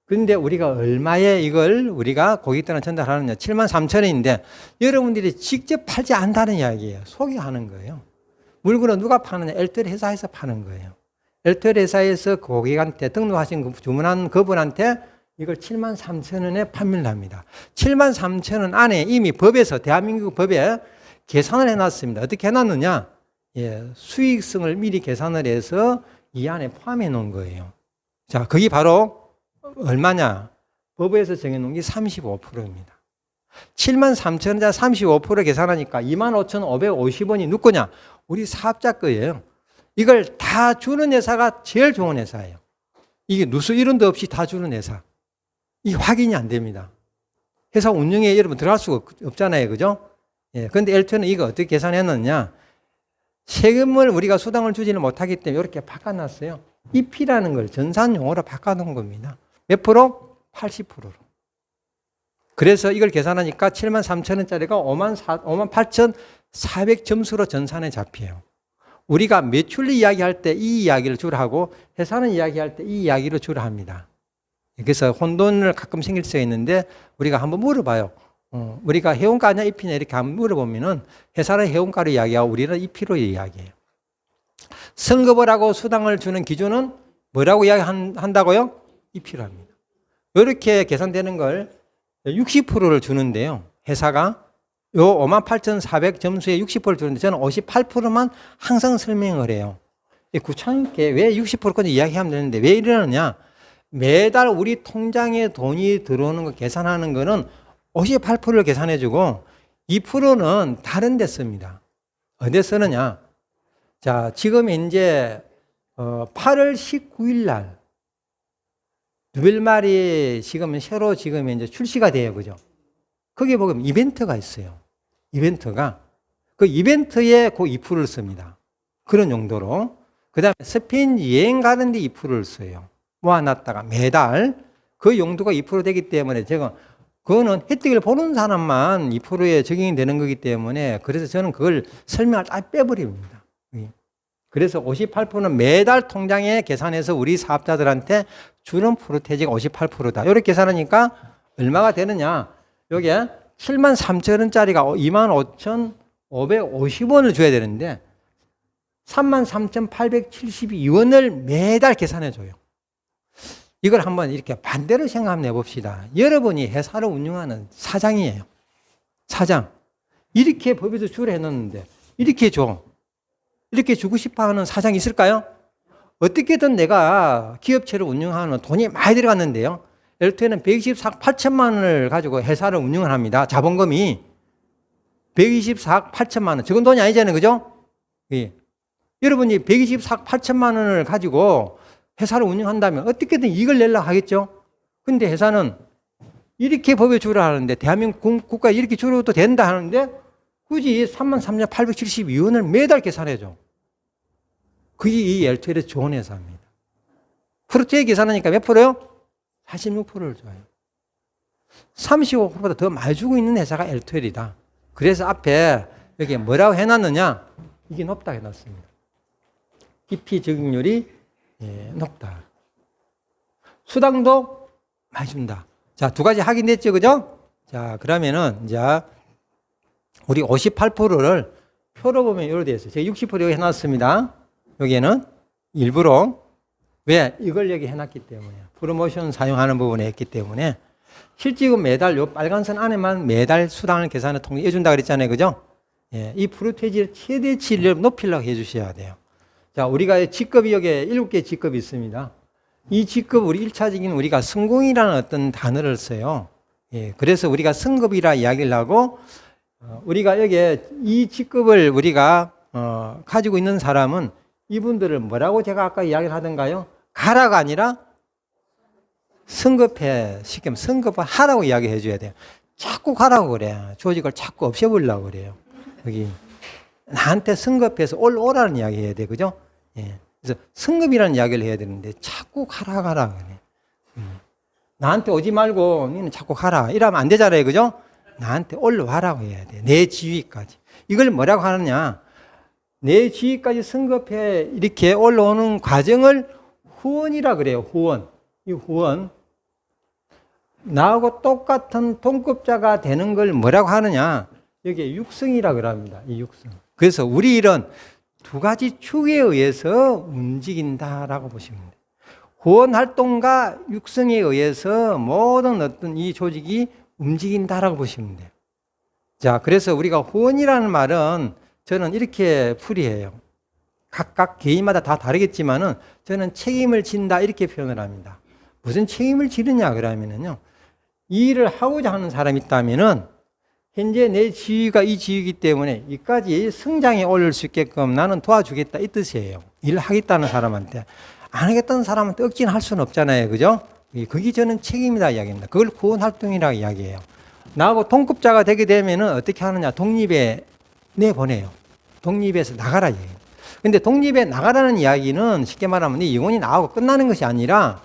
그런데 우리가 얼마에 이걸 우리가 고객들한테 전달하느냐. 73,000원인데 여러분들이 직접 팔지 않는다는 이야기예요. 소개하는 거예요. 물건을 누가 파느냐. 엘투엘 회사에서 파는 거예요. 엘투엘 회사에서 고객한테 등록하신 주문한 그분한테 이걸 73,000원에 판매를 합니다. 73,000원 안에 이미 법에서, 대한민국 법에 계산을 해놨습니다. 어떻게 해놨느냐? 예, 수익성을 미리 계산을 해서 이 안에 포함해 놓은 거예요. 자, 그게 바로 얼마냐? 법에서 정해놓은 게 35%입니다. 73,000원짜리 35% 계산하니까 25,550원이 누구 거냐? 우리 사업자 거예요. 이걸 다 주는 회사가 제일 좋은 회사예요. 이게 누수 이론도 없이 다 주는 회사. 이게 확인이 안 됩니다. 회사 운영에 여러분 들어갈 수가 없잖아요. 그죠? 예. 근데 엘투는 이거 어떻게 계산했느냐? 세금을 우리가 수당을 주지는 못하기 때문에 이렇게 바꿔놨어요. 잎이라는 걸 전산용어로 바꿔놓은 겁니다. 몇 프로? 80%로. 그래서 이걸 계산하니까 73,000원짜리가 58,400점수로 전산에 잡혀요. 우리가 매출 이야기할 때 이 이야기를 주로 하고 회사는 이야기할 때 이 이야기를 주로 합니다. 그래서 혼돈을 가끔 생길 수가 있는데 우리가 한번 물어봐요. 우리가 해운가냐 잎이냐 이렇게 한번 물어보면은 회사는 해운가로 이야기하고 우리는 잎으로 이야기해요. 승급을 하고 수당을 주는 기준은 뭐라고 이야기한다고요? 잎이로 합니다. 이렇게 계산되는 걸 60%를 주는데요. 회사가 요 58,400 점수에 60%를 주는데 저는 58%만 항상 설명을 해요. 구차하게 왜 60%까지 이야기하면 되는데 왜 이러느냐? 매달 우리 통장에 돈이 들어오는 거 계산하는 거는 58%를 계산해주고 2%는 다른 데 씁니다. 어디에 쓰느냐? 자, 지금 이제 8월 19일 날 누벨말이 지금 새로 지금 이제 출시가 돼요, 그죠? 거기에 보면 이벤트가 있어요. 이벤트가 그 이벤트에 그 2%를 씁니다. 그런 용도로. 그 다음에 스페인 여행 가는데 2%를 써요. 모아놨다가 매달 그 용도가 2% 되기 때문에 제가 그거는 혜택을 보는 사람만 2%에 적용이 되는 거기 때문에 그래서 저는 그걸 설명을 다 빼버립니다. 그래서 58%는 매달 통장에 계산해서 우리 사업자들한테 주는 프로테지가 58%다. 이렇게 계산하니까 얼마가 되느냐? 여기에 73,000원짜리가 25,550원을 줘야 되는데 33,872원을 매달 계산해 줘요. 이걸 한번 이렇게 반대로 생각 한번 해봅시다. 여러분이 회사를 운영하는 사장이에요. 사장. 이렇게 법에서 주를 해놓는데 이렇게 줘. 이렇게 주고 싶어 하는 사장이 있을까요? 어떻게든 내가 기업체를 운영하는 돈이 많이 들어갔는데요. 엘투에는 124억 8천만 원을 가지고 회사를 운영을 합니다. 자본금이 124억 8천만 원. 적은 돈이 아니잖아요. 그죠? 예. 여러분이 124억 8천만 원을 가지고 회사를 운영한다면 어떻게든 이익을 내려고 하겠죠? 근데 회사는 이렇게 법에 주라 하는데 대한민국 국가에 이렇게 주려도 된다 하는데 굳이 33,872원을 매달 계산해줘. 그게 이 엘투엘의 좋은 회사입니다. 프로테이 계산하니까 몇 프로요? 46%를 줘요. 35%보다 더 많이 주고 있는 회사가 엘투엘이다. 그래서 앞에 여기 뭐라고 해놨느냐? 이게 높다 해놨습니다. EP 적용률이 높다. 수당도 많이 준다. 자, 두 가지 확인됐죠, 그죠? 자, 그러면은 이제 우리 58%를 표로 보면 이렇게 되어 있어요. 제가 60% 여기 해놨습니다. 여기에는 일부러 왜 이걸 여기 해놨기 때문에 프로모션 사용하는 부분에 했기 때문에 실지금 매달 요 빨간 선 안에만 매달 수당을 계산해 통해 준다 그랬잖아요, 그죠? 예, 이 프로테지를 최대치를 높이려고 해주셔야 돼요. 자, 우리가 직급이 여기에 7개 직급이 있습니다. 이 직급 우리 1차적인 우리가 성공이라는 어떤 단어를 써요. 예, 그래서 우리가 성급이라 이야기를 하고 우리가 여기에 이 직급을 우리가 가지고 있는 사람은 이분들을 뭐라고 제가 아까 이야기를 하던가요? 가라가 아니라 성급해. 쉽게 말하면 성급하라고 이야기해 줘야 돼요. 자꾸 가라고 그래. 조직을 자꾸 없애보려고 그래요. 여기 나한테 성급해서 올라오라는 이야기 해야 돼. 그죠? 예. 그래서 성급이라는 이야기를 해야 되는데 자꾸 가라 그래. 나한테 오지 말고 너는 자꾸 가라. 이러면 안 되잖아요. 그죠? 나한테 올라와라고 해야 돼. 내 지위까지. 이걸 뭐라고 하느냐? 내 지위까지 성급해 이렇게 올라오는 과정을 후원이라 그래요. 후원. 이 후원. 나하고 똑같은 동급자가 되는 걸 뭐라고 하느냐? 여기에 육성이라 그럽니다. 이 육성. 그래서 우리 일은 두 가지 축에 의해서 움직인다라고 보시면 돼요. 후원 활동과 육성에 의해서 모든 어떤 이 조직이 움직인다라고 보시면 돼요. 자, 그래서 우리가 후원이라는 말은 저는 이렇게 풀이해요. 각각 개인마다 다 다르겠지만은 저는 책임을 진다 이렇게 표현을 합니다. 무슨 책임을 지느냐 그러면은요. 이 일을 하고자 하는 사람이 있다면은 현재 내 지위가 이 지위이기 때문에 이까지 성장에 올릴 수 있게끔 나는 도와주겠다 이 뜻이에요. 일을 하겠다는 사람한테. 안 하겠다는 사람한테 억지는 할 수는 없잖아요. 그죠? 그게 저는 책임이다 이야기입니다. 그걸 후원 활동이라고 이야기해요. 나하고 동급자가 되게 되면은 어떻게 하느냐. 독립에 내보내요. 독립에서 나가라 이야기예요. 근데 독립에 나가라는 이야기는 쉽게 말하면 네 영혼이 나하고 끝나는 것이 아니라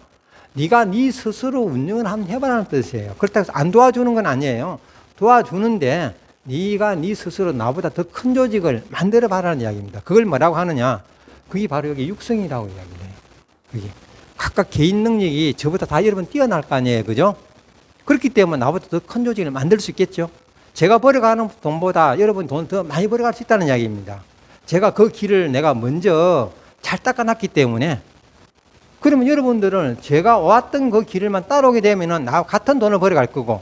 네가 네 스스로 운영을 한번 해봐라는 뜻이에요. 그렇다고 해서 안 도와주는 건 아니에요. 도와주는데 네가 네 스스로 나보다 더 큰 조직을 만들어 봐라는 이야기입니다. 그걸 뭐라고 하느냐? 그게 바로 여기 육성이라고 이야기해요. 그게 각각 개인 능력이 저보다 다 여러분 뛰어날 거 아니에요. 그죠? 그렇기 때문에 나보다 더 큰 조직을 만들 수 있겠죠. 제가 벌어가는 돈보다 여러분 돈 더 많이 벌어갈 수 있다는 이야기입니다. 제가 그 길을 내가 먼저 잘 닦아놨기 때문에. 그러면 여러분들은 제가 왔던 그 길을만 따라오게 되면은 나와 같은 돈을 벌어갈 거고,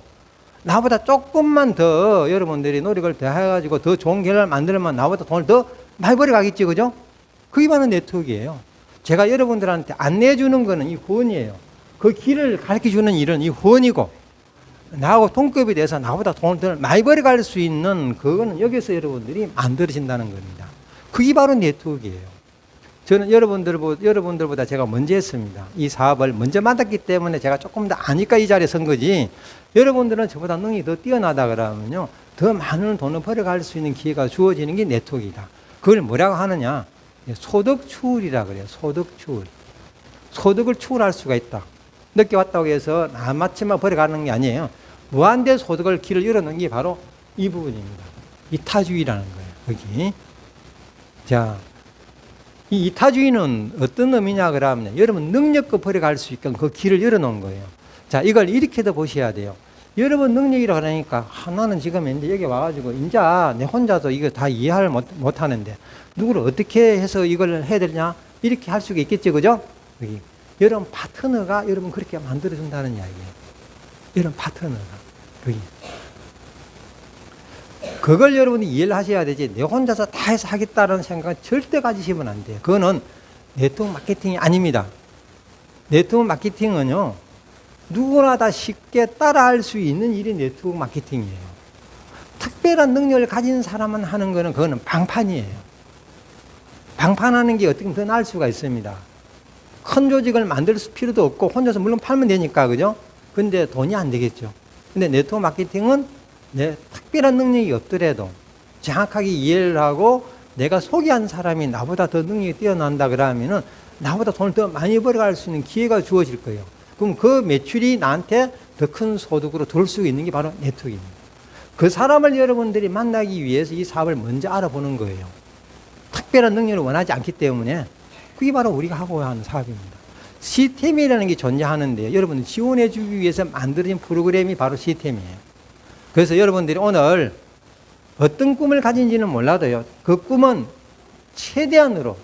나보다 조금만 더 여러분들이 노력을 더 해가지고 더 좋은 결과를 만들면 나보다 돈을 더 많이 벌어가겠지, 그죠? 그게 바로 네트워크예요. 제가 여러분들한테 안내해주는 거는 이 후원이에요. 그 길을 가르쳐주는 일은 이 후원이고, 나하고 동급이 돼서 나보다 돈을 더 많이 벌어갈 수 있는 그거는 여기서 여러분들이 만들어진다는 겁니다. 그게 바로 네트워크예요. 저는 여러분들보다 제가 먼저 했습니다. 이 사업을 먼저 맡았기 때문에 제가 조금 더 아니까 이 자리에 선 거지, 여러분들은 저보다 능력이 더 뛰어나다 그러면요, 더 많은 돈을 벌어갈 수 있는 기회가 주어지는 게 네트워크이다. 그걸 뭐라고 하느냐? 소득 추울이라 그래요. 소득 추울. 소득을 추울할 수가 있다. 늦게 왔다고 해서 나마치만 벌어가는 게 아니에요. 무한대 소득을 길을 열어놓은 게 바로 이 부분입니다. 이타주의라는 거예요. 여기. 자, 이 이타주의는 어떤 의미냐 그러면 여러분 능력껏 벌어갈 수 있게 그 길을 열어놓은 거예요. 자, 이걸 이렇게도 보셔야 돼요. 여러분 능력이라고 하니까 나는 지금 이제 여기 와가지고 이제 내 혼자서 이거 다 이해를 못 하는데 누구를 어떻게 해서 이걸 해야 되냐, 이렇게 할 수가 있겠죠, 그죠? 여기 여러분 파트너가 여러분 그렇게 만들어준다는 이야기예요. 여러분 파트너가 여기. 그걸 여러분이 이해를 하셔야 되지, 내 혼자서 다 해서 하겠다는 생각은 절대 가지시면 안 돼요. 그거는 네트워크 마케팅이 아닙니다. 네트워크 마케팅은요, 누구나 다 쉽게 따라할 수 있는 일이 네트워크 마케팅이에요. 특별한 능력을 가진 사람만 하는 거는 그거는 방판이에요. 방판하는 게 어떻게 더 나을 수가 있습니다. 큰 조직을 만들 필요도 없고 혼자서 물론 팔면 되니까, 그죠? 근데 돈이 안 되겠죠. 근데 네트워크 마케팅은 특별한 능력이 없더라도 정확하게 이해를 하고 내가 소개한 사람이 나보다 더 능력이 뛰어난다 그러면은 나보다 돈을 더 많이 벌어갈 수 있는 기회가 주어질 거예요. 그럼 그 매출이 나한테 더 큰 소득으로 들어올 수 있는 게 바로 네트워크입니다. 그 사람을 여러분들이 만나기 위해서 이 사업을 먼저 알아보는 거예요. 특별한 능력을 원하지 않기 때문에 그게 바로 우리가 하고 하는 사업입니다. 시스템이라는 게 존재하는데 여러분들 지원해 주기 위해서 만들어진 프로그램이 바로 시스템이에요. 그래서 여러분들이 오늘 어떤 꿈을 가진지는 몰라도요, 그 꿈은 최대한으로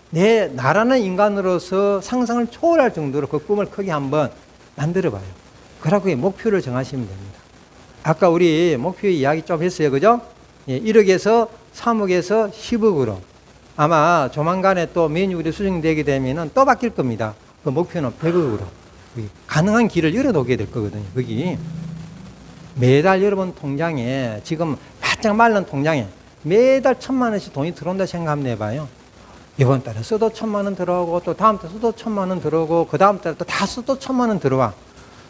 내 나라는 인간으로서 상상을 초월할 정도로 그 꿈을 크게 한번 만들어 봐요. 그러고 목표를 정하시면 됩니다. 아까 우리 목표 이야기 좀 했어요, 그죠? 1억에서 3억에서 10억으로 아마 조만간에 또 메뉴가 수정되게 되면은 또 바뀔 겁니다. 그 목표는 100억으로 가능한 길을 열어놓게 될 거거든요. 거기 매달 여러분 통장에 지금 바짝 마른 통장에 매달 1,000만 원씩 돈이 들어온다 생각 한번 해봐요. 이번 달에 써도 1,000만 원 들어오고 또 다음 달에 써도 1,000만 원 들어오고 그 다음 달에 또 다 써도 1,000만 원 들어와.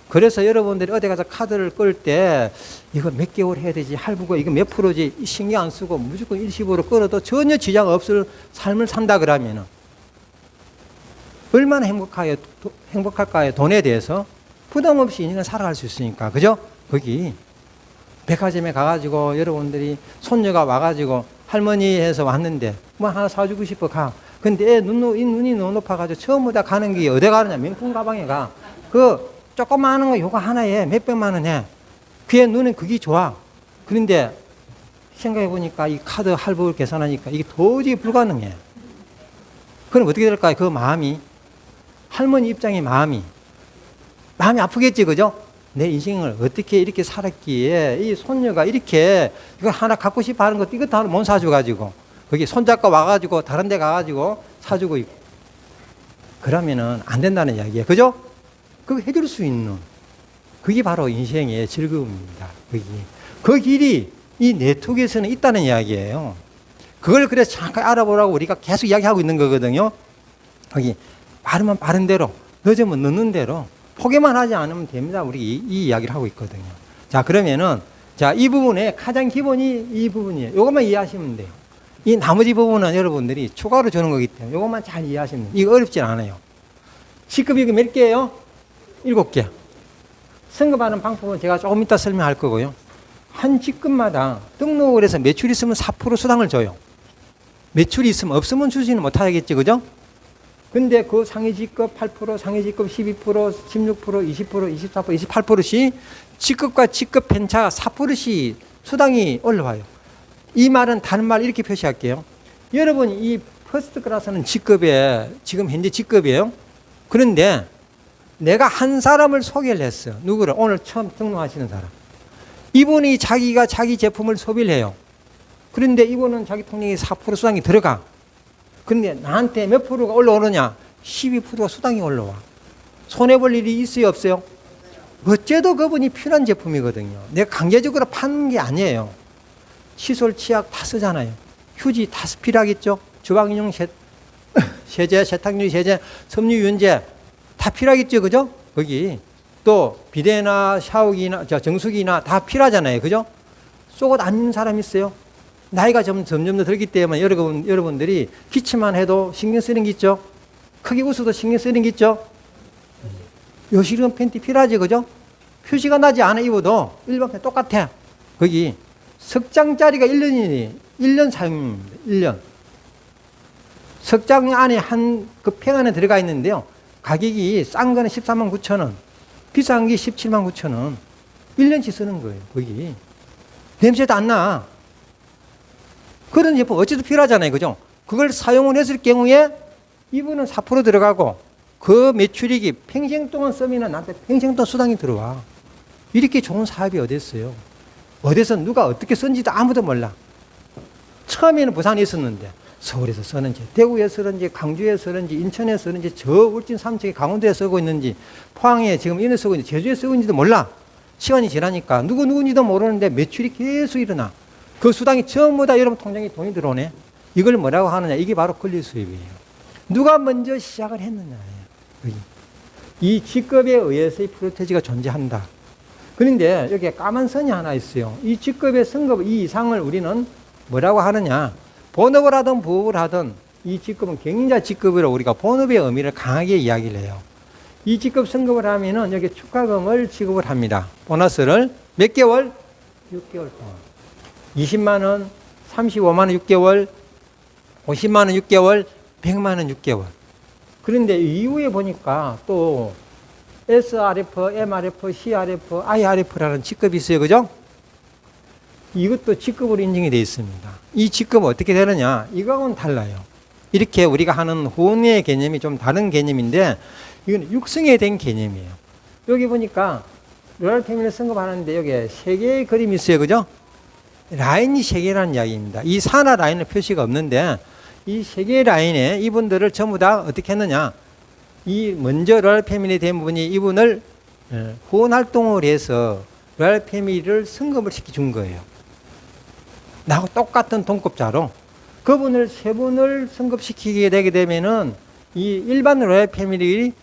그래서 여러분들이 어디 가서 카드를 끌 때 이거 몇 개월 해야 되지, 할부가 이거 몇 프로지 신경 안 쓰고 무조건 일시불로 끌어도 전혀 지장 없을 삶을 산다 그러면은 얼마나 행복할까요? 돈에 대해서 부담 없이 인생을 살아갈 수 있으니까, 그죠? 거기 백화점에 가가지고 여러분들이 손녀가 와가지고 할머니 해서 왔는데 뭐 하나 사주고 싶어 가. 근데 눈이 너무 높아가지고 처음부터 가는 게 어디 가느냐, 명품 가방에 가. 그 조그마한 거 요거 하나에 몇백만 원 해. 그의 눈에 그게 좋아. 그런데 생각해 보니까 이 카드 할부 계산하니까 이게 도저히 불가능해. 그럼 어떻게 될까요? 그 마음이, 할머니 입장의 마음이 아프겠지, 그죠? 내 인생을 어떻게 이렇게 살았기에 이 손녀가 이렇게 이거 하나 갖고 싶어 하는 것도 이것도 하나 못 사줘가지고 거기 손잡고 와가지고 다른 데 가가지고 사주고 있고 그러면은 안 된다는 이야기예요. 그죠? 그거 해줄 수 있는 그게 바로 인생의 즐거움입니다. 그 길이 이 네트워크에서는 있다는 이야기예요. 그걸 그래서 잠깐 알아보라고 우리가 계속 이야기하고 있는 거거든요. 거기 빠르면 빠른 대로, 늦으면 늦는 대로 포기만 하지 않으면 됩니다. 우리 이 이야기를 하고 있거든요. 자, 그러면은 자, 이 부분에 가장 기본이 이 부분이에요. 이것만 이해하시면 돼요. 이 나머지 부분은 여러분들이 추가로 주는 거기 때문에 이것만 잘 이해하시면 돼요. 이거 어렵진 않아요. C급 이거 몇 개예요? 7개. 승급하는 방법은 제가 조금 이따 설명할 거고요. 한 G급마다 등록을 해서 매출이 있으면 4% 수당을 줘요. 매출이 있으면 없으면 주지는 못하겠지, 그죠? 근데 그 상위 G급 8%, 상위 G급 12%, 16%, 20%, 24%, 28%씩 직급과 직급 편차 4%씩 수당이 올라와요. 이 말은 다른 말 이렇게 표시할게요. 여러분 이 퍼스트 클래스는 직급에 지금 현재 직급이에요. 그런데 내가 한 사람을 소개를 했어요. 누구를? 오늘 처음 등록하시는 사람. 이분이 자기가 자기 제품을 소비를 해요. 그런데 이분은 자기 통장에 4% 수당이 들어가. 그런데 나한테 몇 프로가 올라오느냐? 12%가 수당이 올라와. 손해볼 일이 있어요, 없어요? 어째도 그분이 필요한 제품이거든요. 내가 강제적으로 파는 게 아니에요. 칫솔, 치약 다 쓰잖아요. 휴지 다 필요하겠죠? 주방용 세제, 세탁용 세제, 섬유유연제 다 필요하겠죠, 그죠? 거기 또 비데나 샤워기나 정수기나 다 필요하잖아요, 그죠? 속옷 안 입는 사람 있어요? 나이가 점점 더 들기 때문에 여러분들이 기침만 해도 신경 쓰는 게 있죠? 크게 웃어도 신경 쓰는 게 있죠? 요시름 팬티 필요하지, 그죠? 표시가 나지 않아 입어도 일반 팬티 똑같아. 거기 석장짜리가 1년 사용입니다. 1년. 석장 안에 그 팩 안에 들어가 있는데요. 가격이 싼 거는 14만 9천 원, 비싼 게 17만 9천 원. 1년치 쓰는 거예요, 거기. 냄새도 안 나. 그런 제품 어찌도 필요하잖아요, 그죠? 그걸 사용을 했을 경우에 이분은 4% 들어가고 그 매출액이 평생 동안 쓰면 나한테 평생 동안 수당이 들어와. 이렇게 좋은 사업이 어디 있어요? 어디서 누가 어떻게 썼는지도 아무도 몰라. 처음에는 부산에 있었는데 서울에서 쓰는지, 대구에 쓰는지, 광주에 쓰는지, 인천에 쓰는지, 저 울진 삼척에 강원도에 쓰고 있는지, 포항에 지금 이런 쓰고 있는지, 제주에 쓰고 있는지도 몰라. 시간이 지나니까 누군지도 모르는데 매출이 계속 일어나. 그 수당이 전부 다 여러분 통장에 돈이 들어오네. 이걸 뭐라고 하느냐? 이게 바로 권리 수입이에요. 누가 먼저 시작을 했느냐예요. 이 직급에 의해서의 프로테지가 존재한다. 그런데 여기에 까만 선이 하나 있어요. 이 직급의 승급 이 이상을 우리는 뭐라고 하느냐? 본업을 하든 부업을 하든 이 직급은 경영자 직급으로 우리가 본업의 의미를 강하게 이야기를 해요. 이 직급 승급을 하면은 여기 축하금을 지급을 합니다. 보너스를 몇 개월? 6개월 동안. 20만 원, 35만 원 6개월, 50만 원 6개월, 100만 원 6개월. 그런데 이후에 보니까 또 SRF, MRF, CRF, IRF라는 직급이 있어요. 그죠? 이것도 직급으로 인정이 되어 있습니다. 이 직급은 어떻게 되느냐? 이거하고는 달라요. 이렇게 우리가 하는 후원의 개념이 좀 다른 개념인데 이건 육성에 된 개념이에요. 여기 보니까 로얄 패밀리 승급하는데 여기 3개의 그림이 있어요. 그죠? 라인이 3개라는 이야기입니다. 이 산하 라인은 표시가 없는데 이 3개의 라인에 이분들을 전부 다 어떻게 했느냐? 이 먼저 로얄 패밀리 된 분이 이분을 후원 활동을 해서 로얄 패밀리를 승급을 시켜준 거예요. 나하고 똑같은 동급자로 그분을 3분을 승급시키게 되게 되면은 이 일반 로얄 패밀리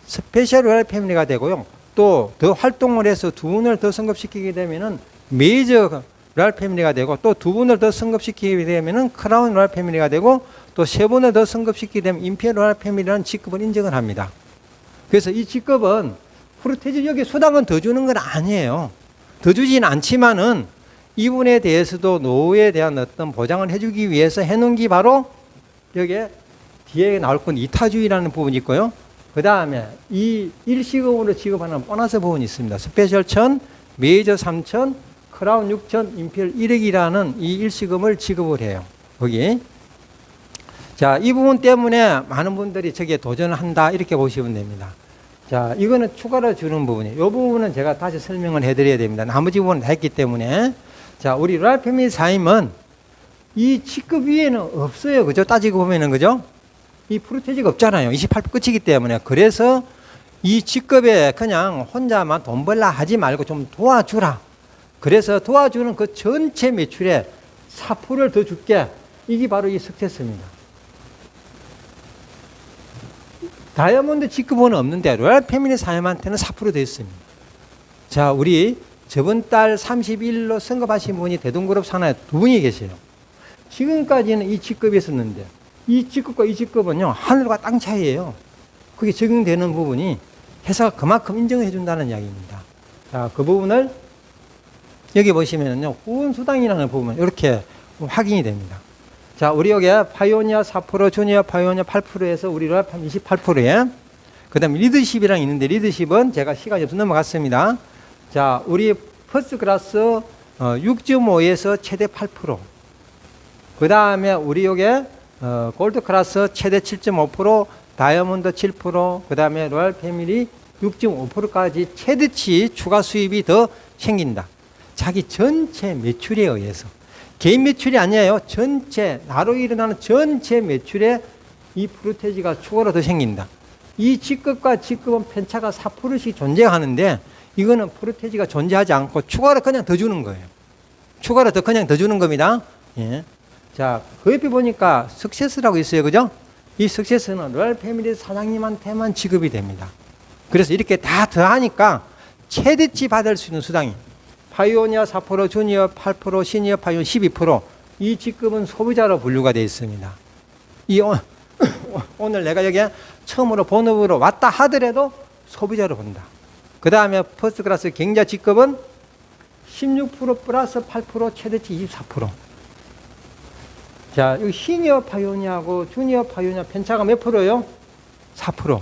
스페셜 로얄 패밀리가 되고요. 또 더 활동을 해서 2분을 더 승급시키게 되면은 메이저 로얄 패밀리가 되고 또 2분을 더 승급시키게 되면은 크라운 로얄 패밀리가 되고 또 3분을 더 승급시키게 되면 임페리얼 로얄 패밀리라는 직급을 인정을 합니다. 그래서 이 직급은 프로테지 여기 수당은 더 주는 건 아니에요. 더 주지는 않지만은 이분에 대해서도 노후에 대한 어떤 보장을 해주기 위해서 해놓은 게 바로 여기에 뒤에 나올 건 이타주의라는 부분이 있고요. 그 다음에 이 일시금으로 지급하는 보너스 부분이 있습니다. 스페셜 1000, 메이저 3000, 크라운 6000, 임페리얼 1억이라는 이 일시금을 지급을 해요. 거기. 자, 이 부분 때문에 많은 분들이 저기에 도전을 한다 이렇게 보시면 됩니다. 자, 이거는 추가로 주는 부분이에요. 이 부분은 제가 다시 설명을 해드려야 됩니다. 나머지 부분은 다 했기 때문에. 자, 우리 로얄 패밀리 사임은 이 직급 위에는 없어요. 그죠? 따지고 보면은, 그죠? 이 프로테지가 없잖아요. 28% 끝이기 때문에. 그래서 이 직급에 그냥 혼자만 돈 벌라 하지 말고 좀 도와주라. 그래서 도와주는 그 전체 매출에 4%를 더 줄게. 이게 바로 이 석세스입니다. 다이아몬드 직급은 없는데 로얄 패밀리 사임한테는 4% 더 있습니다. 자, 우리 저번 달 30일로 승급하신 분이 대동그룹 산하에 2분이 계세요. 지금까지는 이 직급이 있었는데 이 직급과 이 직급은요 하늘과 땅 차이예요. 그게 적용되는 부분이 회사가 그만큼 인정해 준다는 이야기입니다. 자, 그 부분을 여기 보시면요 후원수당이라는 부분 이렇게 확인이 됩니다. 자, 우리 여기 파이오니아 4%, 주니어 파이오니아 8%에서 우리 로얄 패밀리 28%에 그 다음에 리더십이랑 있는데 리더십은 제가 시간이 없어서 넘어갔습니다. 자, 우리 퍼스트 클래스 6.5에서 최대 8%. 그 다음에 우리 요게 골드 클래스 최대 7.5%, 다이아몬드 7%, 그 다음에 로얄 패밀리 6.5%까지 최대치 추가 수입이 더 생긴다. 자기 전체 매출에 의해서. 개인 매출이 아니에요. 전체, 나로 일어나는 전체 매출에 이 프로테지가 추가로 더 생긴다. 이 직급과 직급은 편차가 4%씩 존재하는데 이거는 프로테지가 존재하지 않고 추가로 그냥 더 주는 거예요. 추가로 더 그냥 더 주는 겁니다. 예. 자, 그 옆에 보니까 석세스라고 있어요. 그죠? 이 석세스는 로얄 패밀리 사장님한테만 지급이 됩니다. 그래서 이렇게 다 더하니까 최대치 받을 수 있는 수당이 파이오니아 4%, 주니어 8%, 시니어 파이오니아 12%이 직급은 소비자로 분류가 되어 있습니다. 오늘 내가 여기에 처음으로 본업으로 왔다 하더라도 소비자로 본다. 그 다음에 퍼스트 클래스 경자 직급은 16% 플러스 8% 최대치 24%. 자, 여기 시니어 파이오니아하고 주니어 파이오니아 편차가 몇 프로예요? 4%.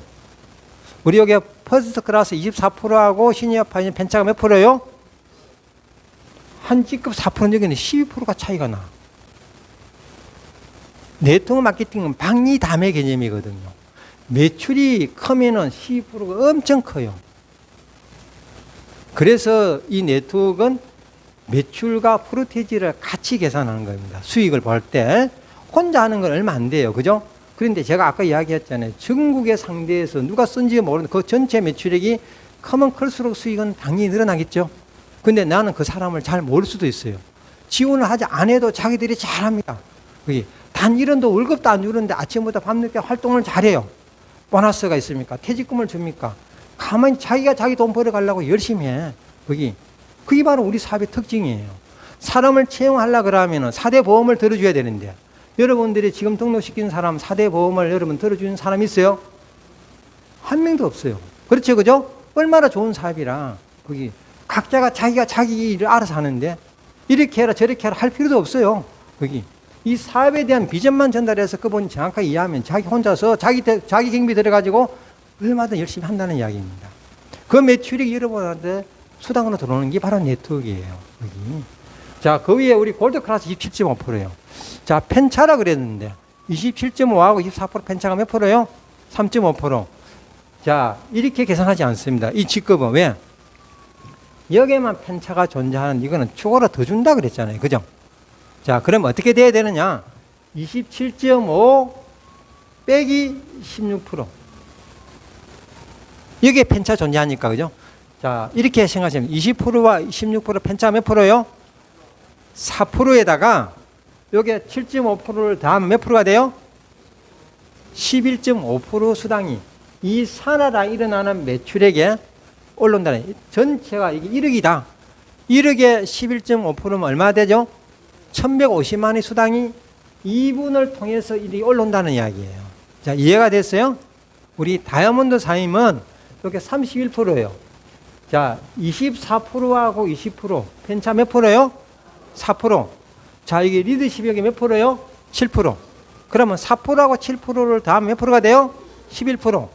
우리 여기 퍼스트 클래스 24%하고 시니어 파이오니아 편차가 몇 프로예요? 한 직급 4%, 여기는 12%가 차이가 나. 네트워크 마케팅은 박리담의 개념이거든요. 매출이 크면은 12%가 엄청 커요. 그래서 이 네트워크는 매출과 프로테지를 같이 계산하는 겁니다. 수익을 벌 때. 혼자 하는 건 얼마 안 돼요. 그죠? 그런데 제가 아까 이야기했잖아요. 전국의 상대에서 누가 쓴지 모르는 그 전체 매출액이 크면 클수록 수익은 당연히 늘어나겠죠. 근데 나는 그 사람을 잘 모를 수도 있어요. 지원을 하지 안 해도 자기들이 잘합니다. 단 1원도 월급도 안 주는데 아침부터 밤늦게 활동을 잘해요. 보너스가 있습니까? 퇴직금을 줍니까? 가만히 자기가 자기 돈 벌어가려고 열심히 해. 그게 바로 우리 사업의 특징이에요. 사람을 채용하려고 그러면 4대 보험을 들어줘야 되는데 여러분들이 지금 등록시킨 사람 4대 보험을 여러분 들어주는 사람 있어요? 한 명도 없어요. 그렇죠, 그죠? 얼마나 좋은 사업이라 각자가 자기가 자기 일을 알아서 하는데 이렇게 해라 저렇게 해라 할 필요도 없어요. 이 사업에 대한 비전만 전달해서 그분이 정확하게 이해하면 자기 혼자서 자기 경비 들어가지고 얼마든 열심히 한다는 이야기입니다. 그 매출이 여러분한테 수당으로 들어오는 게 바로 네트워크예요. 자, 그 위에 우리 골드 클래스 27.5%예요. 자, 편차라 그랬는데 27.5하고 24% 편차가 몇 프로예요? 3.5%. 자, 이렇게 계산하지 않습니다. 이 직급은 왜? 여기에만 편차가 존재하는 이거는 추가로 더 준다 그랬잖아요. 그죠? 자, 그럼 어떻게 돼야 되느냐? 27.5 빼기 16%. 여기에 편차 존재하니까, 그죠? 자, 이렇게 생각하시면 20%와 16% 편차 몇 프로요? 4%에다가 여기에 7.5%를 더하면 몇 프로가 돼요? 11.5% 수당이 이 산하라 일어나는 매출액에 올라온다는 전체가 이게 1억이다. 1억에 11.5%면 얼마 되죠? 1150만 원의 수당이 2분을 통해서 일이 올라온다는 이야기예요. 자, 이해가 됐어요? 우리 다이아몬드 사임은 이렇게 31%예요. 자, 24%하고 20% 편차 몇 프로예요? 4%. 자, 이게 리더십 여기 몇 프로예요? 7%. 그러면 4%하고 7%를 더하면 몇 프로가 돼요? 11%.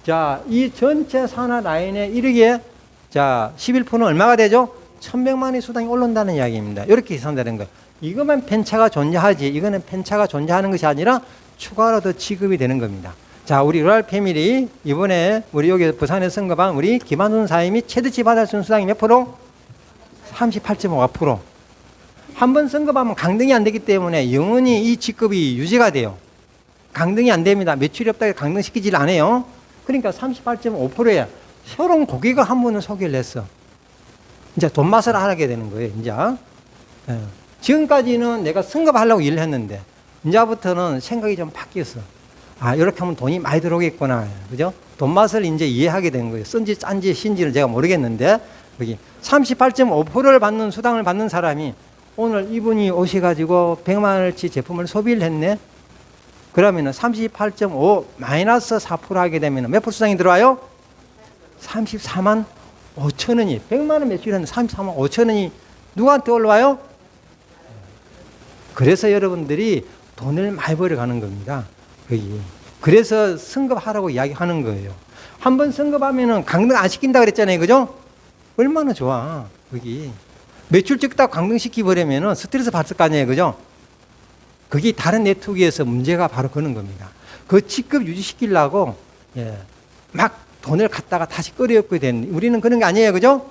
자, 이 전체 산하 라인의 1억에 자, 11%는 얼마가 되죠? 1100만 원의 수당이 올라온다는 이야기입니다. 이렇게 계산되는 거예요. 이것만 편차가 존재하지, 이거는 편차가 존재하는 것이 아니라 추가로 더 지급이 되는 겁니다. 자, 우리 로얄 패밀리, 이번에 우리 여기 부산에 선거반 우리 김한순 사임이 최대치 받을 수 있는 수당이 몇 프로? 38.5%. 한 번 선거하면 강등이 안 되기 때문에 영원히 이 직급이 유지가 돼요. 강등이 안 됩니다. 매출이 없다고 강등시키질 않아요. 그러니까 38.5%에 새로운 고객을 한 분을 소개를 했어. 이제 돈 맛을 알게 되는 거예요, 이제. 지금까지는 내가 승급하려고 일을 했는데, 이제부터는 생각이 좀 바뀌었어. 아, 이렇게 하면 돈이 많이 들어오겠구나. 그죠? 돈 맛을 이제 이해하게 된 거예요. 쓴지 짠지 신지를 제가 모르겠는데, 여기 38.5%를 받는 수당을 받는 사람이 오늘 이분이 오셔가지고 100만 원어치 제품을 소비를 했네? 그러면은 38.5 마이너스 4% 하게 되면 몇 프로 수당이 들어와요? 34만 5천 원이. 100만 원 매출했는데 34만 5천 원이 누구한테 올라와요? 그래서 여러분들이 돈을 많이 벌어가는 겁니다. 여기. 그래서 승급하라고 이야기하는 거예요. 한번 승급하면은 강등 안 시킨다 그랬잖아요. 그죠? 얼마나 좋아, 여기. 매출 적다 강등시키 버리면은 스트레스 받을 거 아니에요, 그죠? 그게 다른 네트워크에서 문제가 바로 그런 겁니다. 그 직급 유지시키려고, 예, 막 돈을 갖다가 다시 끌어올게 되는, 우리는 그런 게 아니에요, 그죠?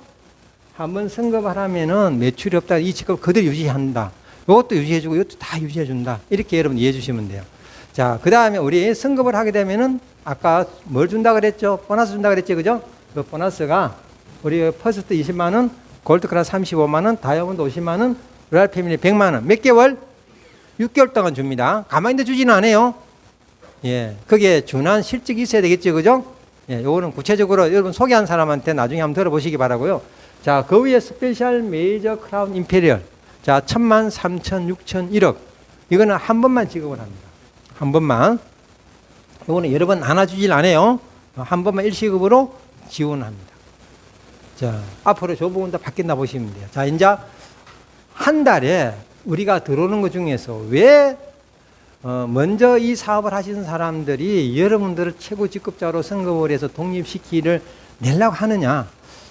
한번 승급을 하면은 매출이 없다, 이 직급을 그대로 유지한다. 이것도 유지해주고, 이것도 다 유지해준다. 이렇게 여러분 이해해 주시면 돼요. 자, 그 다음에 우리 승급을 하게 되면은, 아까 뭘 준다 그랬죠? 보너스 준다 그랬죠, 그죠? 그 보너스가, 우리 퍼스트 20만원, 골드 클래스 35만원, 다이아몬드 50만원, 로얄 패밀리 100만원. 몇 개월? 6개월 동안 줍니다. 가만히 있는데 주지는 않아요. 예. 그게 준한 실적이 있어야 되겠죠, 그죠? 예. 요거는 구체적으로 여러분 소개한 사람한테 나중에 한번 들어보시기 바라고요. 자, 그 위에 스페셜 메이저 크라운 임페리얼. 자, 1000만, 3000, 6000, 1억. 이거는 한 번만 지급을 합니다. 한 번만. 요거는 여러 번 나눠주질 않아요. 한 번만 일시급으로 지원합니다. 자, 앞으로 저 부분 다 바뀐다 보시면 돼요. 자, 이제 한 달에 우리가 들어오는 것 중에서 왜 먼저 이 사업을 하시는 사람들이 여러분들을 최고 직급자로 선급을 해서 독립시키를 내려고 하느냐.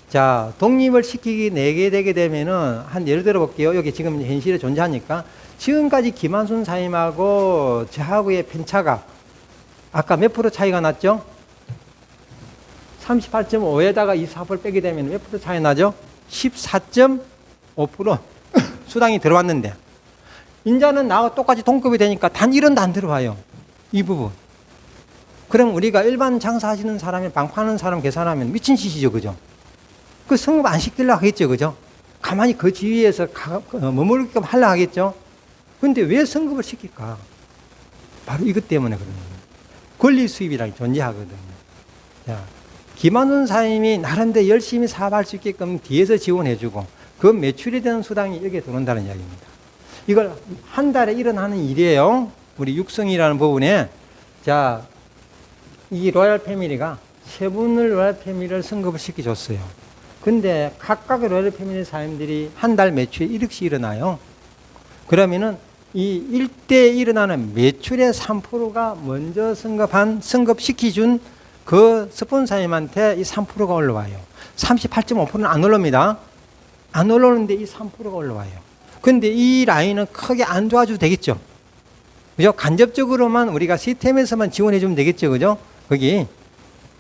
자, 독립을 시키게 내게 되게 되면은 한 예를 들어 볼게요. 여기 지금 현실에 존재하니까 지금까지 김한순 사임하고 저하고의 편차가 아까 몇 프로 차이가 났죠? 38.5에다가 이 사업을 빼게 되면 몇 프로 차이 나죠? 14.5% 수당이 들어왔는데 인자는 나하고 똑같이 동급이 되니까 단 1원도 안 들어와요. 이 부분. 그럼 우리가 일반 장사하시는 사람이 방파하는 사람 계산하면 미친 짓이죠, 그죠? 그 성급 안 시키려고 하겠죠, 그죠? 가만히 그 지위에서 머무르게끔 하려고 하겠죠? 근데 왜 성급을 시킬까? 바로 이것 때문에 그런 거예요. 권리 수입이라는 게 존재하거든요. 자, 김한순 사임이 나름대로 열심히 사업할 수 있게끔 뒤에서 지원해주고 그 매출에 대한 수당이 여기에 들어온다는 이야기입니다. 이걸 한 달에 일어나는 일이에요. 우리 육성이라는 부분에. 자, 이 로얄 패밀리가 세 분을 로얄 패밀리를 승급을 시켜줬어요. 근데 각각의 로얄 패밀리 사임들이 한 달 매출에 1억씩 일어나요. 그러면은 이 1대에 일어나는 매출의 3%가 먼저 승급시켜준 그 스폰서님한테 이 3%가 올라와요. 38.5%는 안 올라옵니다. 안 올라오는데 이 3%가 올라와요. 근데 이 라인은 크게 안 도와줘도 되겠죠. 그죠? 간접적으로만 우리가 시스템에서만 지원해주면 되겠죠. 그죠? 거기.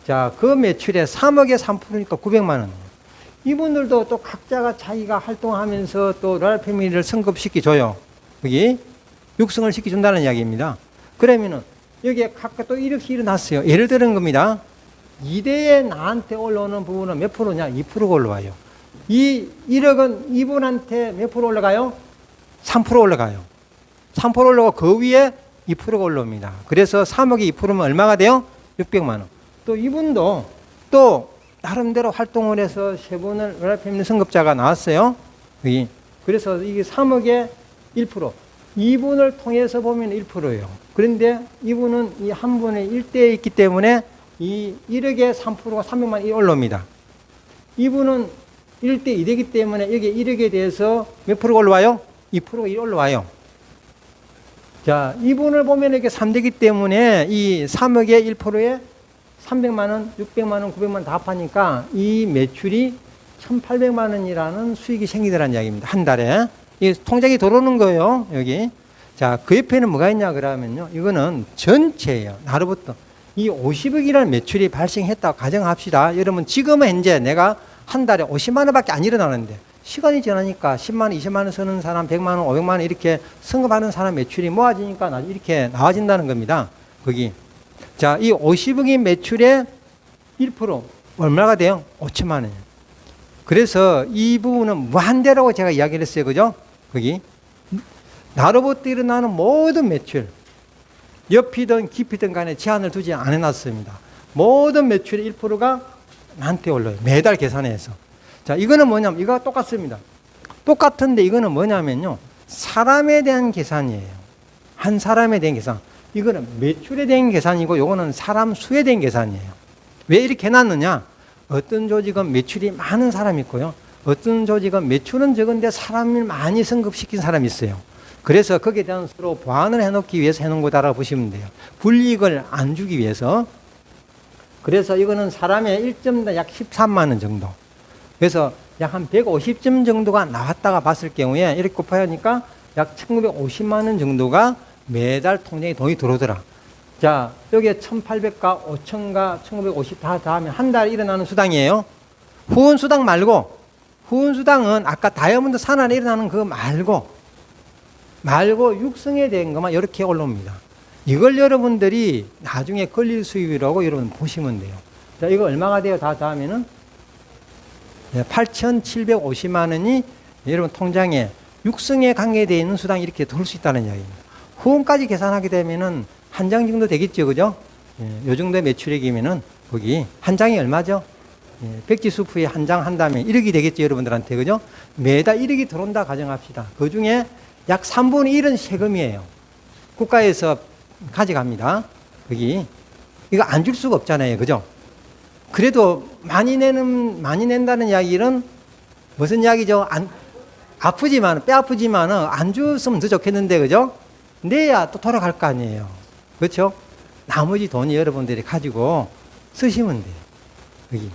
자, 그 매출의 3억에 3%니까 900만 원. 이분들도 또 각자가 자기가 활동하면서 또 로얄 패밀리를 승급시켜줘요. 여기. 육성을 시켜준다는 이야기입니다. 그러면은 여기에 각각 또 1억씩 일어났어요. 예를 들은 겁니다. 2대에 나한테 올라오는 부분은 몇 프로냐? 2%가 올라와요. 이 1억은 이분한테 몇 프로 올라가요? 3% 올라가요. 3% 올라가고 그 위에 2%가 올라옵니다. 그래서 3억에 2%면 얼마가 돼요? 600만 원. 또 이분도 또 나름대로 활동을 해서 세 분을 로얄 패밀리 승급자가 나왔어요. 여기. 그래서 이게 3억에 1%. 이분을 통해서 보면 1%예요. 그런데 이분은 이 한 분의 1대에 있기 때문에 이 1억에 3%가 300만 원이 올라옵니다. 이분은 1대 2되기 때문에 여기 1억에 대해서 몇 프로가 올라와요? 2%가 올라와요. 자, 이분을 보면 이게 3대기 때문에 이 3억에 1%에 300만 원, 600만 원, 900만 원 다 합하니까 이 매출이 1,800만 원이라는 수익이 생기더라는 이야기입니다. 한 달에. 이 통장이 들어오는 거예요, 여기. 자, 그 옆에는 뭐가 있냐 그러면요. 이거는 전체예요. 나로부터. 이 50억이라는 매출이 발생했다고 가정합시다. 여러분, 지금은 현재 내가 한 달에 50만 원밖에 안 일어나는데 시간이 지나니까 10만 원, 20만 원 쓰는 사람, 100만 원, 500만 원 이렇게 승급하는 사람 매출이 모아지니까 이렇게 나와진다는 겁니다. 거기. 자, 이 50억의 매출의 1% 얼마가 돼요? 5천만 원이에요. 그래서 이 부분은 무한대라고 제가 이야기를 했어요. 그죠? 거기. 나로부터 일어나는 모든 매출, 옆이든 깊이든 간에 제한을 두지 안 해놨습니다. 모든 매출의 1%가 나한테 올라요. 매달 계산해서. 자, 이거는 뭐냐면, 이거가 똑같습니다. 똑같은데 이거는 뭐냐면요. 사람에 대한 계산이에요. 한 사람에 대한 계산. 이거는 매출에 대한 계산이고, 이거는 사람 수에 대한 계산이에요. 왜 이렇게 해놨느냐? 어떤 조직은 매출이 많은 사람이 있고요. 어떤 조직은 매출은 적은데 사람을 많이 승급시킨 사람이 있어요. 그래서 거기에 대한 서로 보완을 해놓기 위해서 해놓은 거다라고 보시면 돼요. 불이익을 안 주기 위해서. 그래서 이거는 사람의 1점당 약 13만 원 정도. 그래서 약 한 150점 정도가 나왔다가 봤을 경우에 이렇게 곱하니까 약 1950만 원 정도가 매달 통장에 돈이 들어오더라. 자, 여기에 1800과 5000과 1950 다 더하면 한 달에 일어나는 수당이에요. 후원수당 말고, 후원수당은 아까 다이아몬드 산안에 일어나는 그거 말고 육성에 대한 것만 이렇게 올라옵니다. 이걸 여러분들이 나중에 걸릴 수입이라고 여러분 보시면 돼요. 자, 이거 얼마가 돼요? 다 더하면은 8,750만 원이 여러분 통장에 육성에 관계되어 있는 수당이 이렇게 들어올 수 있다는 이야기입니다. 후원까지 계산하게 되면은 한 장 정도 되겠죠, 그죠? 요 정도의 매출액이면은 거기 한 장이 얼마죠? 백지수프에 한 장 한다면 1억이 되겠죠, 여러분들한테, 그죠? 매달 1억이 들어온다 가정합시다. 그 중에 약 3분의 1은 세금이에요. 국가에서 가져갑니다. 거기 이거 안 줄 수가 없잖아요, 그죠? 그래도 많이 낸다는 이야기는 무슨 이야기죠? 뼈 아프지만은 안 줬으면 더 좋겠는데, 그죠? 내야 또 돌아갈 거 아니에요. 그렇죠? 나머지 돈이 여러분들이 가지고 쓰시면 돼요. 여기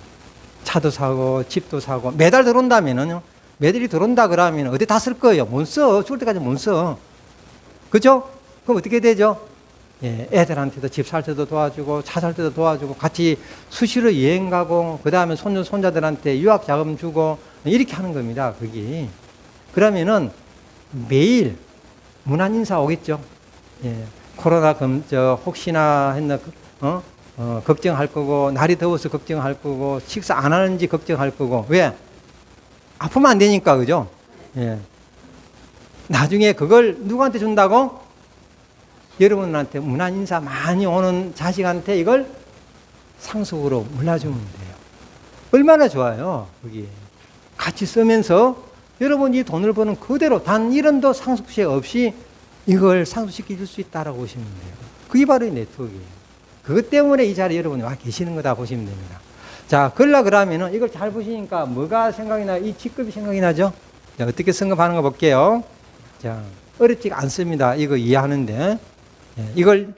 차도 사고 집도 사고 매달 들어온다면은요. 매달이 들어온다 그러면 어디 다 쓸 거예요. 못 써. 죽을 때까지 못 써. 그죠? 그럼 어떻게 되죠? 애들한테도 집 살 때도 도와주고 차 살 때도 도와주고 같이 수시로 여행 가고 그 다음에 손자들한테 유학 자금 주고 이렇게 하는 겁니다. 거기. 그러면은 매일 문안 인사 오겠죠. 코로나 혹시나 했나 걱정할 거고 날이 더워서 걱정할 거고 식사 안 하는지 걱정할 거고 왜? 아프면 안 되니까, 그죠? 나중에 그걸 누구한테 준다고? 여러분한테 문안 인사 많이 오는 자식한테 이걸 상속으로 물려주면 돼요. 얼마나 좋아요, 거기. 같이 쓰면서 여러분이 돈을 버는 그대로 단 1원도 상속세 없이 이걸 상속시켜 줄 수 있다라고 보시면 돼요. 그게 바로 이 네트워크예요. 그것 때문에 이 자리에 여러분이 와 계시는 거다 보시면 됩니다. 자, 그러면은 이걸 잘 보시니까 뭐가 생각이 나요? 이 직급이 생각이 나죠? 자, 어떻게 성급하는 거 볼게요. 자, 어렵지가 않습니다. 이거 이해하는데. 이걸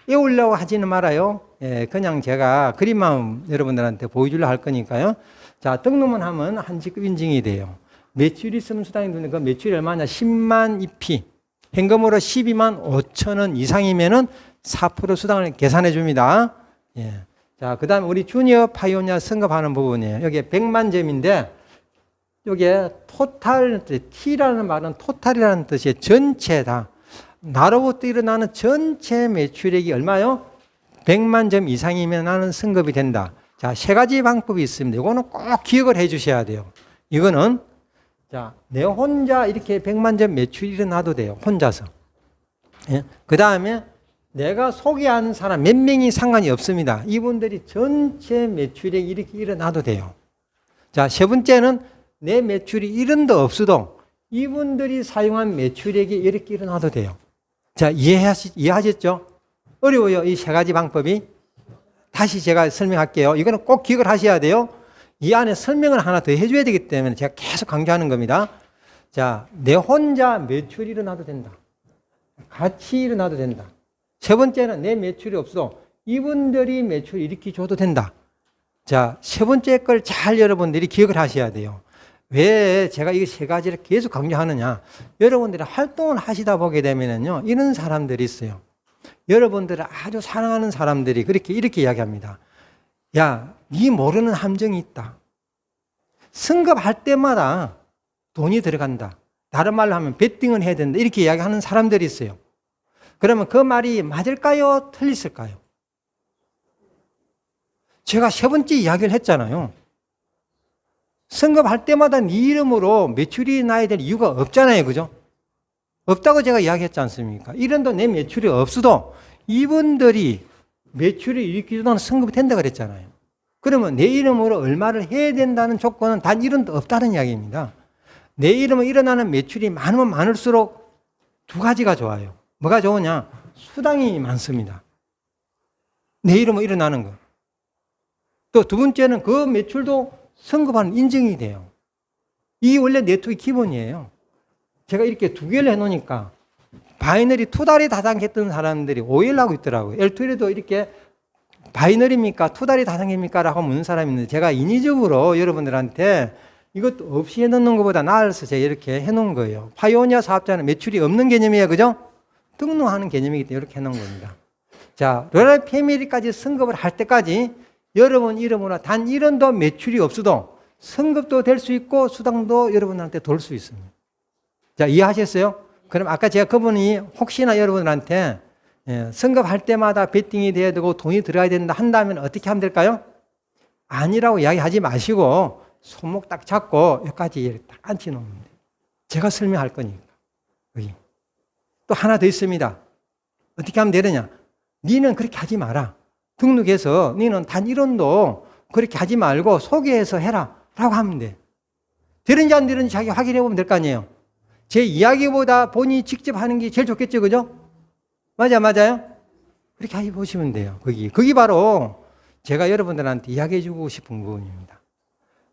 외우려고 하지는 말아요. 그냥 제가 그림만 여러분들한테 보여주려 할 거니까요. 자, 등록만 하면 한 직급 인증이 돼요. 매출이 있으면 수당이 드는데 그 매출이 얼마냐? 10만 EP. 현금으로 12만 5천 원 이상이면은 4% 수당을 계산해 줍니다. 자, 그 다음에 우리 주니어 파이오니아 승급하는 부분이에요. 여기에 100만 점인데, 여기에 토탈, T라는 말은 토탈이라는 뜻이에요. 전체다. 나로부터 일어나는 전체 매출액이 얼마요? 100만 점 이상이면 나는 승급이 된다. 자, 세 가지 방법이 있습니다. 이거는 꼭 기억을 해 주셔야 돼요. 이거는, 자, 내 혼자 이렇게 100만 점 매출이 일어나도 돼요. 혼자서. 그 다음에 내가 소개하는 사람 몇 명이 상관이 없습니다. 이분들이 전체 매출액이 이렇게 일어나도 돼요. 자, 세 번째는 내 매출이 1원도 없어도 이분들이 사용한 매출액이 이렇게 일어나도 돼요. 자, 이해하셨죠? 어려워요, 이 세 가지 방법이. 다시 제가 설명할게요. 이거는 꼭 기억을 하셔야 돼요. 이 안에 설명을 하나 더 해줘야 되기 때문에 제가 계속 강조하는 겁니다. 자, 내 혼자 매출이 일어나도 된다. 같이 일어나도 된다. 세 번째는 내 매출이 없어도 이분들이 매출을 이렇게 줘도 된다. 자, 세 번째 걸 잘 여러분들이 기억을 하셔야 돼요. 왜 제가 이 세 가지를 계속 강조하느냐. 여러분들이 활동을 하시다 보게 되면요, 이런 사람들이 있어요. 여러분들을 아주 사랑하는 사람들이 이렇게 이야기합니다. 야, 네 모르는 함정이 있다. 승급할 때마다 돈이 들어간다. 다른 말로 하면 베팅을 해야 된다. 이렇게 이야기하는 사람들이 있어요. 그러면 그 말이 맞을까요? 틀렸을까요? 제가 세 번째 이야기를 했잖아요. 승급할 때마다 네 이름으로 매출이 나야 될 이유가 없잖아요. 그죠? 없다고 제가 이야기했지 않습니까? 1원도 내 매출이 없어도 이분들이 매출이 이렇게 일어나는 승급이 된다 그랬잖아요. 그러면 내 이름으로 얼마를 해야 된다는 조건은 단 1원도 없다는 이야기입니다. 내 이름으로 일어나는 매출이 많으면 많을수록 두 가지가 좋아요. 뭐가 좋으냐? 수당이 많습니다. 내 이름으로 일어나는 거. 또 두 번째는 그 매출도 승급하는 인증이 돼요. 이 원래 네트워크 기본이에요. 제가 이렇게 두 개를 해놓으니까 바이너리 투다리 다당했던 사람들이 오해를 하고 있더라고요. L2에도 이렇게 바이너리입니까? 투다리 다당입니까? 라고 묻는 사람이 있는데 제가 인위적으로 여러분들한테 이것도 없이 해놓는 것보다 나아서 제가 이렇게 해놓은 거예요. 파이오니아 사업자는 매출이 없는 개념이에요. 그죠? 등록하는 개념이기 때문에 이렇게 해놓은 겁니다. 자, 로얄 패밀리까지 승급을 할 때까지 여러분 이름으로 단 1원도 매출이 없어도 승급도 될 수 있고 수당도 여러분한테 돌 수 있습니다. 자, 이해하셨어요? 그럼 아까 제가 그분이 혹시나 여러분들한테 승급할 때마다 베팅이 돼야 되고 돈이 들어가야 된다 한다면 어떻게 하면 될까요? 아니라고 이야기하지 마시고 손목 딱 잡고 여기까지 딱 앉혀놓으면 돼요. 제가 설명할 거니까. 여기. 또 하나 더 있습니다. 어떻게 하면 되느냐? 니는 그렇게 하지 마라. 등록해서 니는 단 1원도 그렇게 하지 말고 소개해서 해라 라고 하면 돼. 되는지 안 되는지 자기 확인해 보면 될 거 아니에요. 제 이야기보다 본인이 직접 하는 게 제일 좋겠죠. 그죠? 맞아요? 그렇게 해보시면 돼요. 거기 바로 제가 여러분들한테 이야기해 주고 싶은 부분입니다.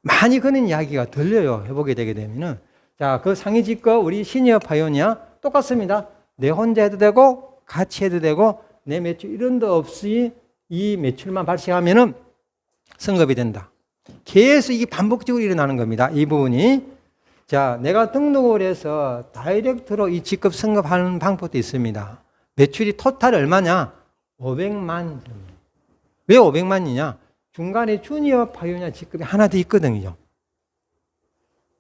많이 그런 이야기가 들려요. 해보게 되게 되면은. 자, 그 상위 직급 우리 시니어 파이오니아 똑같습니다. 내 혼자 해도 되고 같이 해도 되고 내 매출 1원도 없이 이 매출만 발생하면은 승급이 된다. 계속 이게 반복적으로 일어나는 겁니다. 이 부분이. 자, 내가 등록을 해서 다이렉트로 이 직급 승급하는 방법도 있습니다. 매출이 토탈 얼마냐? 500만. 왜 500만이냐? 중간에 주니어 파이오니아 직급이 하나 더 있거든요.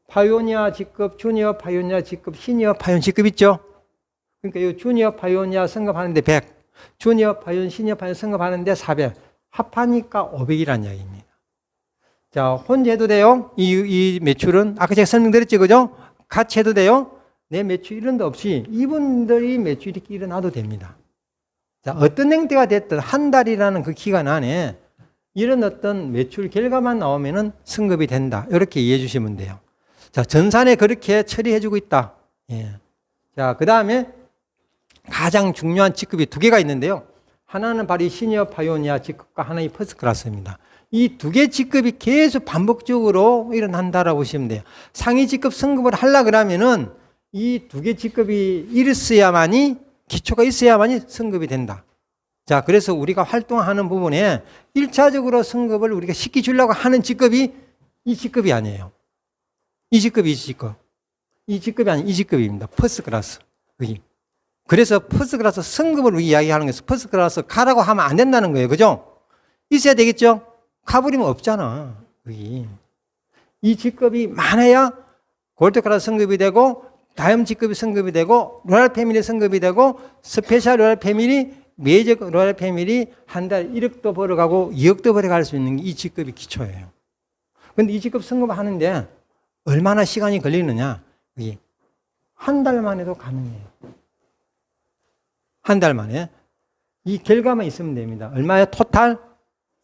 파이오니아 직급, 주니어 파이오니아 직급, 시니어 파이오니아 직급 있죠? 그러니까 이 주니어 파이오니아 승급하는데 100, 주니어 파이오니아, 시니어 파이오니아 승급하는데 400. 합하니까 500이라는 이야기입니다. 자, 혼자 해도 돼요. 이 매출은 아까 제가 설명드렸죠, 그죠? 같이 해도 돼요. 내 매출 1원도 없이 이분들이 매출이 이렇게 일어나도 됩니다. 자, 어떤 행태가 됐든 한 달이라는 그 기간 안에 이런 어떤 매출 결과만 나오면은 승급이 된다. 이렇게 이해해 주시면 돼요. 자, 전산에 그렇게 처리해 주고 있다. 예. 자, 그 다음에 가장 중요한 직급이 두 개가 있는데요. 하나는 바로 이 시니어 파이오니아 직급과 하나의 퍼스트 클래스입니다. 이 두 개 직급이 계속 반복적으로 일어난다라고 보시면 돼요. 상위 직급 승급을 하려 그러면은 이 두 개 직급이 있어야만이, 기초가 있어야만이 승급이 된다. 자, 그래서 우리가 활동하는 부분에 1차적으로 승급을 우리가 시켜주려고 하는 직급이 이 직급이 아니에요. 이 직급이 이 직급. 이 직급이 아니, 이 직급입니다. 퍼스트 클래스. 여기. 그래서 퍼스트 클래스 승급을 이야기하는 거예요. 퍼스트 클래스 가라고 하면 안 된다는 거예요. 그죠? 있어야 되겠죠? 가버리면 없잖아. 여기. 이 직급이 많아야 골드 클래스 승급이 되고, 다음 직급이 승급이 되고, 로얄 패밀리 승급이 되고, 스페셜 로얄 패밀리, 메이저 로얄 패밀리 한 달 1억도 벌어가고 2억도 벌어갈 수 있는 게 이 직급이 기초예요. 그런데 이 직급 승급하는데 얼마나 시간이 걸리느냐? 여기. 한 달만 해도 가능해요. 한 달 만에. 이 결과만 있으면 됩니다. 얼마예요? 토탈?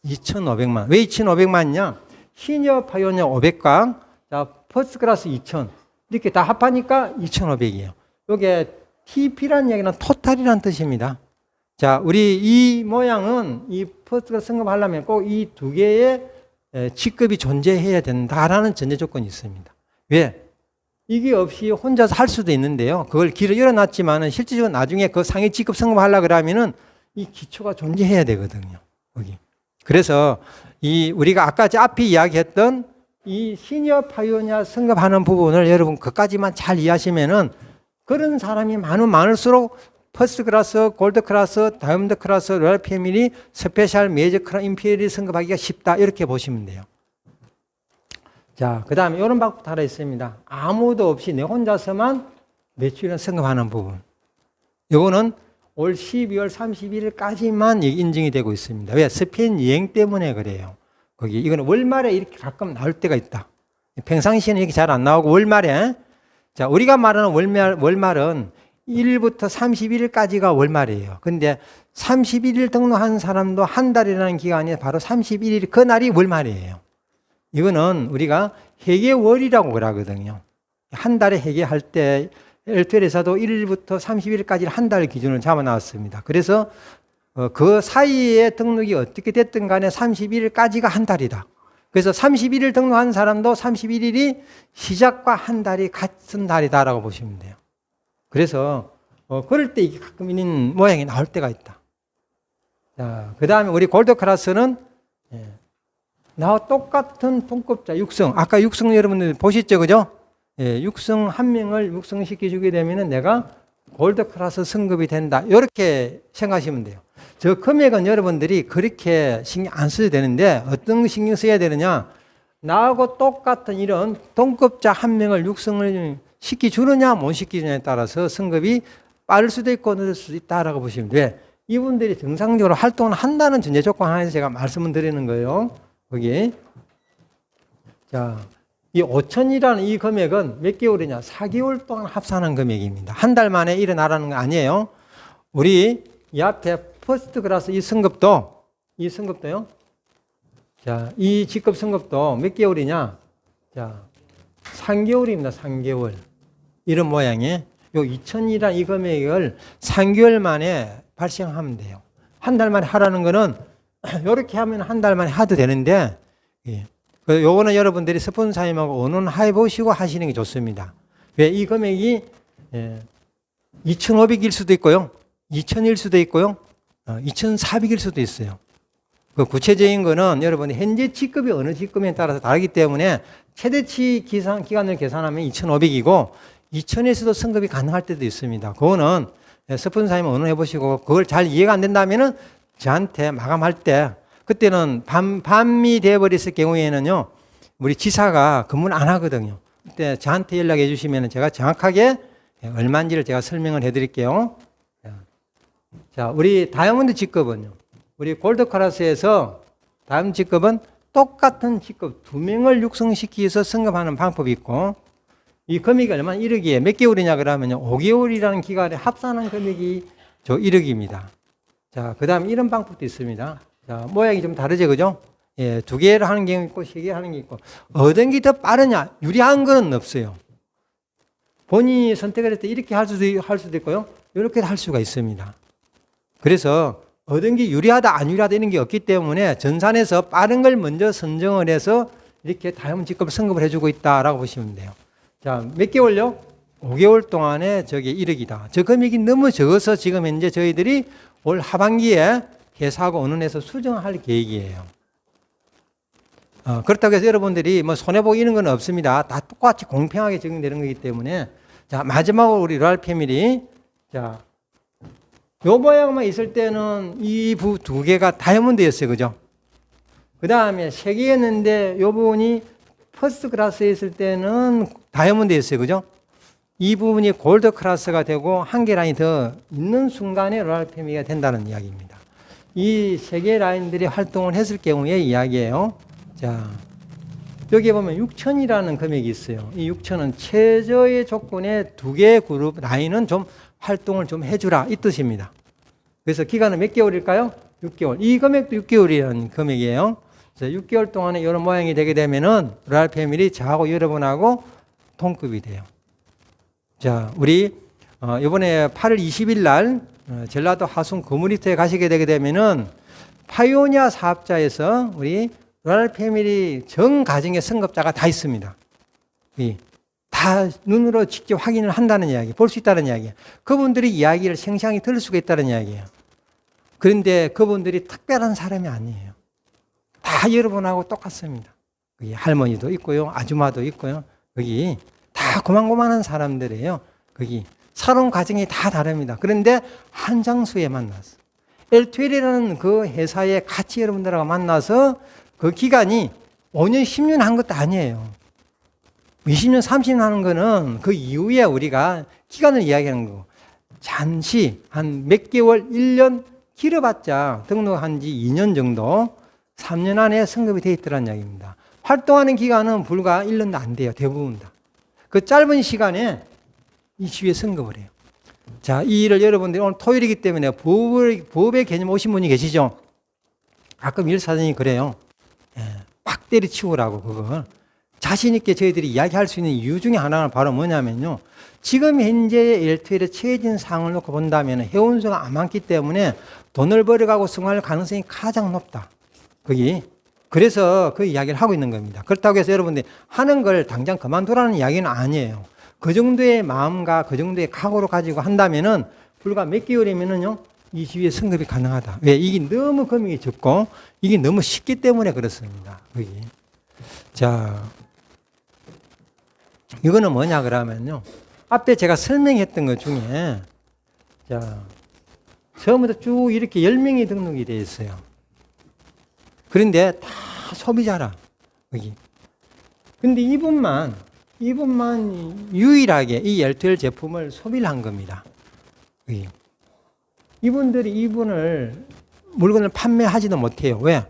2,500만. 왜 2,500만이냐? 시니어 파이오니아 500강, 자, 퍼스트 클래스 2,000. 이렇게 다 합하니까 2,500이에요. 이게 TP라는 얘기는 토탈이라는 뜻입니다. 자, 우리 이 모양은 이 퍼스트 클래스 승급하려면 꼭 이 두 개의 직급이 존재해야 된다라는 전제 조건이 있습니다. 왜? 이게 없이 혼자서 할 수도 있는데요. 그걸 길을 열어놨지만은 실질적으로 나중에 그 상위 직급 승급하려고 그러면은 이 기초가 존재해야 되거든요. 여기. 그래서 이 우리가 아까 앞에 이야기했던 이 시니어 파이오니아 승급하는 부분을 여러분 그까지만 잘 이해하시면은 그런 사람이 많을수록 퍼스트 클래스, 골드 클래스, 다이아몬드 클래스, 로얄 패밀리, 스페셜, 메이저 클래스, 임페리얼 승급하기가 쉽다. 이렇게 보시면 돼요. 자, 그 다음에 이런 방법도 하나 있습니다. 아무도 없이 내 혼자서만 매출을 승급하는 부분. 이거는 올 12월 31일까지만 인증이 되고 있습니다. 왜? 스페인 여행 때문에 그래요. 거기, 이거는 월말에 이렇게 가끔 나올 때가 있다. 평상시에는 이렇게 잘 안 나오고 월말에. 자, 우리가 말하는 월말은 1일부터 31일까지가 월말이에요. 근데 31일 등록한 사람도 한 달이라는 기간이 바로 31일, 그날이 월말이에요. 이거는 우리가 회계월이라고 그러거든요. 한 달에 회계할 때 엘펠에서도 1일부터 30일까지 한 달 기준을 잡아 나왔습니다. 그래서 그 사이에 등록이 어떻게 됐든 간에 31일까지가 한 달이다. 그래서 31일 등록한 사람도 31일이 시작과 한 달이 같은 달이다라고 보시면 돼요. 그래서 그럴 때 이게 가끔 있는 모양이 나올 때가 있다. 자, 그 다음에 우리 골드 클래스는 나와 똑같은 동급자 육성, 아까 육성 여러분들 보셨죠, 그죠? 예, 육성 한 명을 육성시켜 주게 되면은 내가 골드 클래스 승급이 된다. 이렇게 생각하시면 돼요. 저 금액은 여러분들이 그렇게 신경 안 써도 되는데 어떤 신경 써야 되느냐? 나하고 똑같은 이런 동급자 한 명을 육성을 시켜주느냐 못 시켜주느냐에 따라서 승급이 빠를 수도 있고 늦을 수도 있다라고 보시면 돼요. 왜? 이분들이 정상적으로 활동을 한다는 전제 조건 하에서 제가 말씀을 드리는 거예요. 거기. 자, 이 5천이라는 이 금액은 몇 개월이냐? 4개월 동안 합산한 금액입니다. 한 달 만에 일어나라는 거 아니에요. 우리 이 앞에 퍼스트 클래스 이 승급도요. 자, 이 직급 승급도 몇 개월이냐? 자, 3개월입니다. 3개월. 이런 모양의 요 2천이라는 이 금액을 3개월 만에 발생하면 돼요. 한 달 만에 하라는 거는 이렇게 하면 한 달 만에 해도 되는데, 예. 요거는 여러분들이 스폰서님하고 의논해 보시고 하시는 게 좋습니다. 왜? 이 금액이 2,500일 수도 있고요, 2,000일 수도 있고요, 2,400일 수도 있어요. 그 구체적인 거는 여러분이 현재 직급이 어느 직급에 따라서 다르기 때문에 최대치 기간을 계산하면 2,500이고 2,000에서도 승급이 가능할 때도 있습니다. 그거는 스폰서님 의논해 보시고 그걸 잘 이해가 안 된다면은 저한테 마감할 때, 그때는 밤이 되어버렸을 경우에는요, 우리 지사가 근무를 안 하거든요. 그때 저한테 연락해 주시면 제가 정확하게 얼마인지를 제가 설명을 해 드릴게요. 자, 우리 다이아몬드 직급은요, 우리 골드 클래스에서 다이아몬드 직급은 똑같은 직급 2명을 육성시키면서 승급하는 방법이 있고, 이 금액이 얼마나 1억이에요. 몇 개월이냐 그러면요, 5개월이라는 기간에 합산한 금액이 저 1억입니다. 자, 그 다음 이런 방법도 있습니다. 자, 모양이 좀 다르죠, 그죠? 예, 2개를 하는 경우 있고, 3개 하는 게 있고, 어떤 게 더 빠르냐, 유리한 건 없어요. 본인이 선택을 할 때 이렇게 할 수도 있고요, 이렇게 할 수가 있습니다. 그래서 어떤 게 유리하다, 안 유리하다 이런 게 없기 때문에 전산에서 빠른 걸 먼저 선정을 해서 이렇게 다이아몬드 직급을 승급을 해주고 있다라고 보시면 돼요. 자, 몇 개월요? 5개월 동안에 저게 1억이다. 저 금액이 너무 적어서 지금 현재 저희들이 올 하반기에 회사하고 의논해서 수정할 계획이에요. 그렇다고 해서 여러분들이 뭐 손해보기 이런 건 없습니다. 다 똑같이 공평하게 적용되는 거기 때문에. 자, 마지막으로 우리 로얄 패밀리. 자, 요 모양만 있을 때는 이 두 개가 다이아몬드였어요. 그죠? 그 다음에 3개였는데 요 부분이 퍼스트 클래스에 있을 때는 다이아몬드였어요. 그죠? 이 부분이 골드 클래스가 되고 한 개 라인이 더 있는 순간에 로얄 패밀리가 된다는 이야기입니다. 이 3개 라인들이 활동을 했을 경우의 이야기예요. 자, 여기 보면 6천이라는 금액이 있어요. 이 6천은 최저의 조건에 2개 그룹 라인은 좀 활동을 좀 해주라 이 뜻입니다. 그래서 기간은 몇 개월일까요? 6개월. 이 금액도 6개월이라는 금액이에요. 그래서 6개월 동안에 이런 모양이 되게 되면은 로얄 패밀리 저하고 여러분하고 동급이 돼요. 자, 우리 이번에 8월 20일 날 전라도 하순 커뮤니티에 가시게 되게 되면은 파이오니아 사업자에서 우리 로얄 패밀리 전 가정의 승급자가 다 있습니다. 다 눈으로 직접 확인을 한다는 이야기, 볼 수 있다는 이야기예요. 그분들이 이야기를 생생히 들을 수가 있다는 이야기예요. 그런데 그분들이 특별한 사람이 아니에요. 다 여러분하고 똑같습니다. 여기 할머니도 있고요, 아줌마도 있고요. 여기 다 고만고만한 사람들이에요. 거기 살아온 과정이 다 다릅니다. 그런데 한 장소에 만났어. L2L이라는 그 회사에 같이 여러분들하고 만나서 그 기간이 5년, 10년 한 것도 아니에요. 20년, 30년 하는 거는 그 이후에 우리가 기간을 이야기하는 거고, 잠시 한 몇 개월, 1년 길어봤자 등록한 지 2년 정도, 3년 안에 승급이 되어 있더라는 이야기입니다. 활동하는 기간은 불과 1년도 안 돼요. 대부분 다. 그 짧은 시간에 이 주위에 승급을 해요. 자, 이 일을 여러분들이 오늘 토요일이기 때문에 법의 개념 오신 분이 계시죠? 가끔 일사전이 그래요. 팍 때려치우라고 그걸. 자신있게 저희들이 이야기할 수 있는 이유 중에 하나는 바로 뭐냐면요, 지금 현재 L2L의 처해진 상황을 놓고 본다면 회원수가 안 많기 때문에 돈을 벌어가고 승화할 가능성이 가장 높다. 거기. 그래서 그 이야기를 하고 있는 겁니다. 그렇다고 해서 여러분들이 하는 걸 당장 그만두라는 이야기는 아니에요. 그 정도의 마음과 그 정도의 각오를 가지고 한다면은 불과 몇 개월이면은요, 이 주위에 승급이 가능하다. 왜? 이게 너무 금액이 적고 이게 너무 쉽기 때문에 그렇습니다. 여기. 자, 이거는 뭐냐 그러면요. 앞에 제가 설명했던 것 중에 자, 처음부터 쭉 이렇게 10명이 등록이 되어 있어요. 그런데 다 소비자라. 여기. 근데 이분만 유일하게 이 L2L 제품을 소비를 한 겁니다. 여기. 이분들이 물건을 판매하지도 못해요. 왜?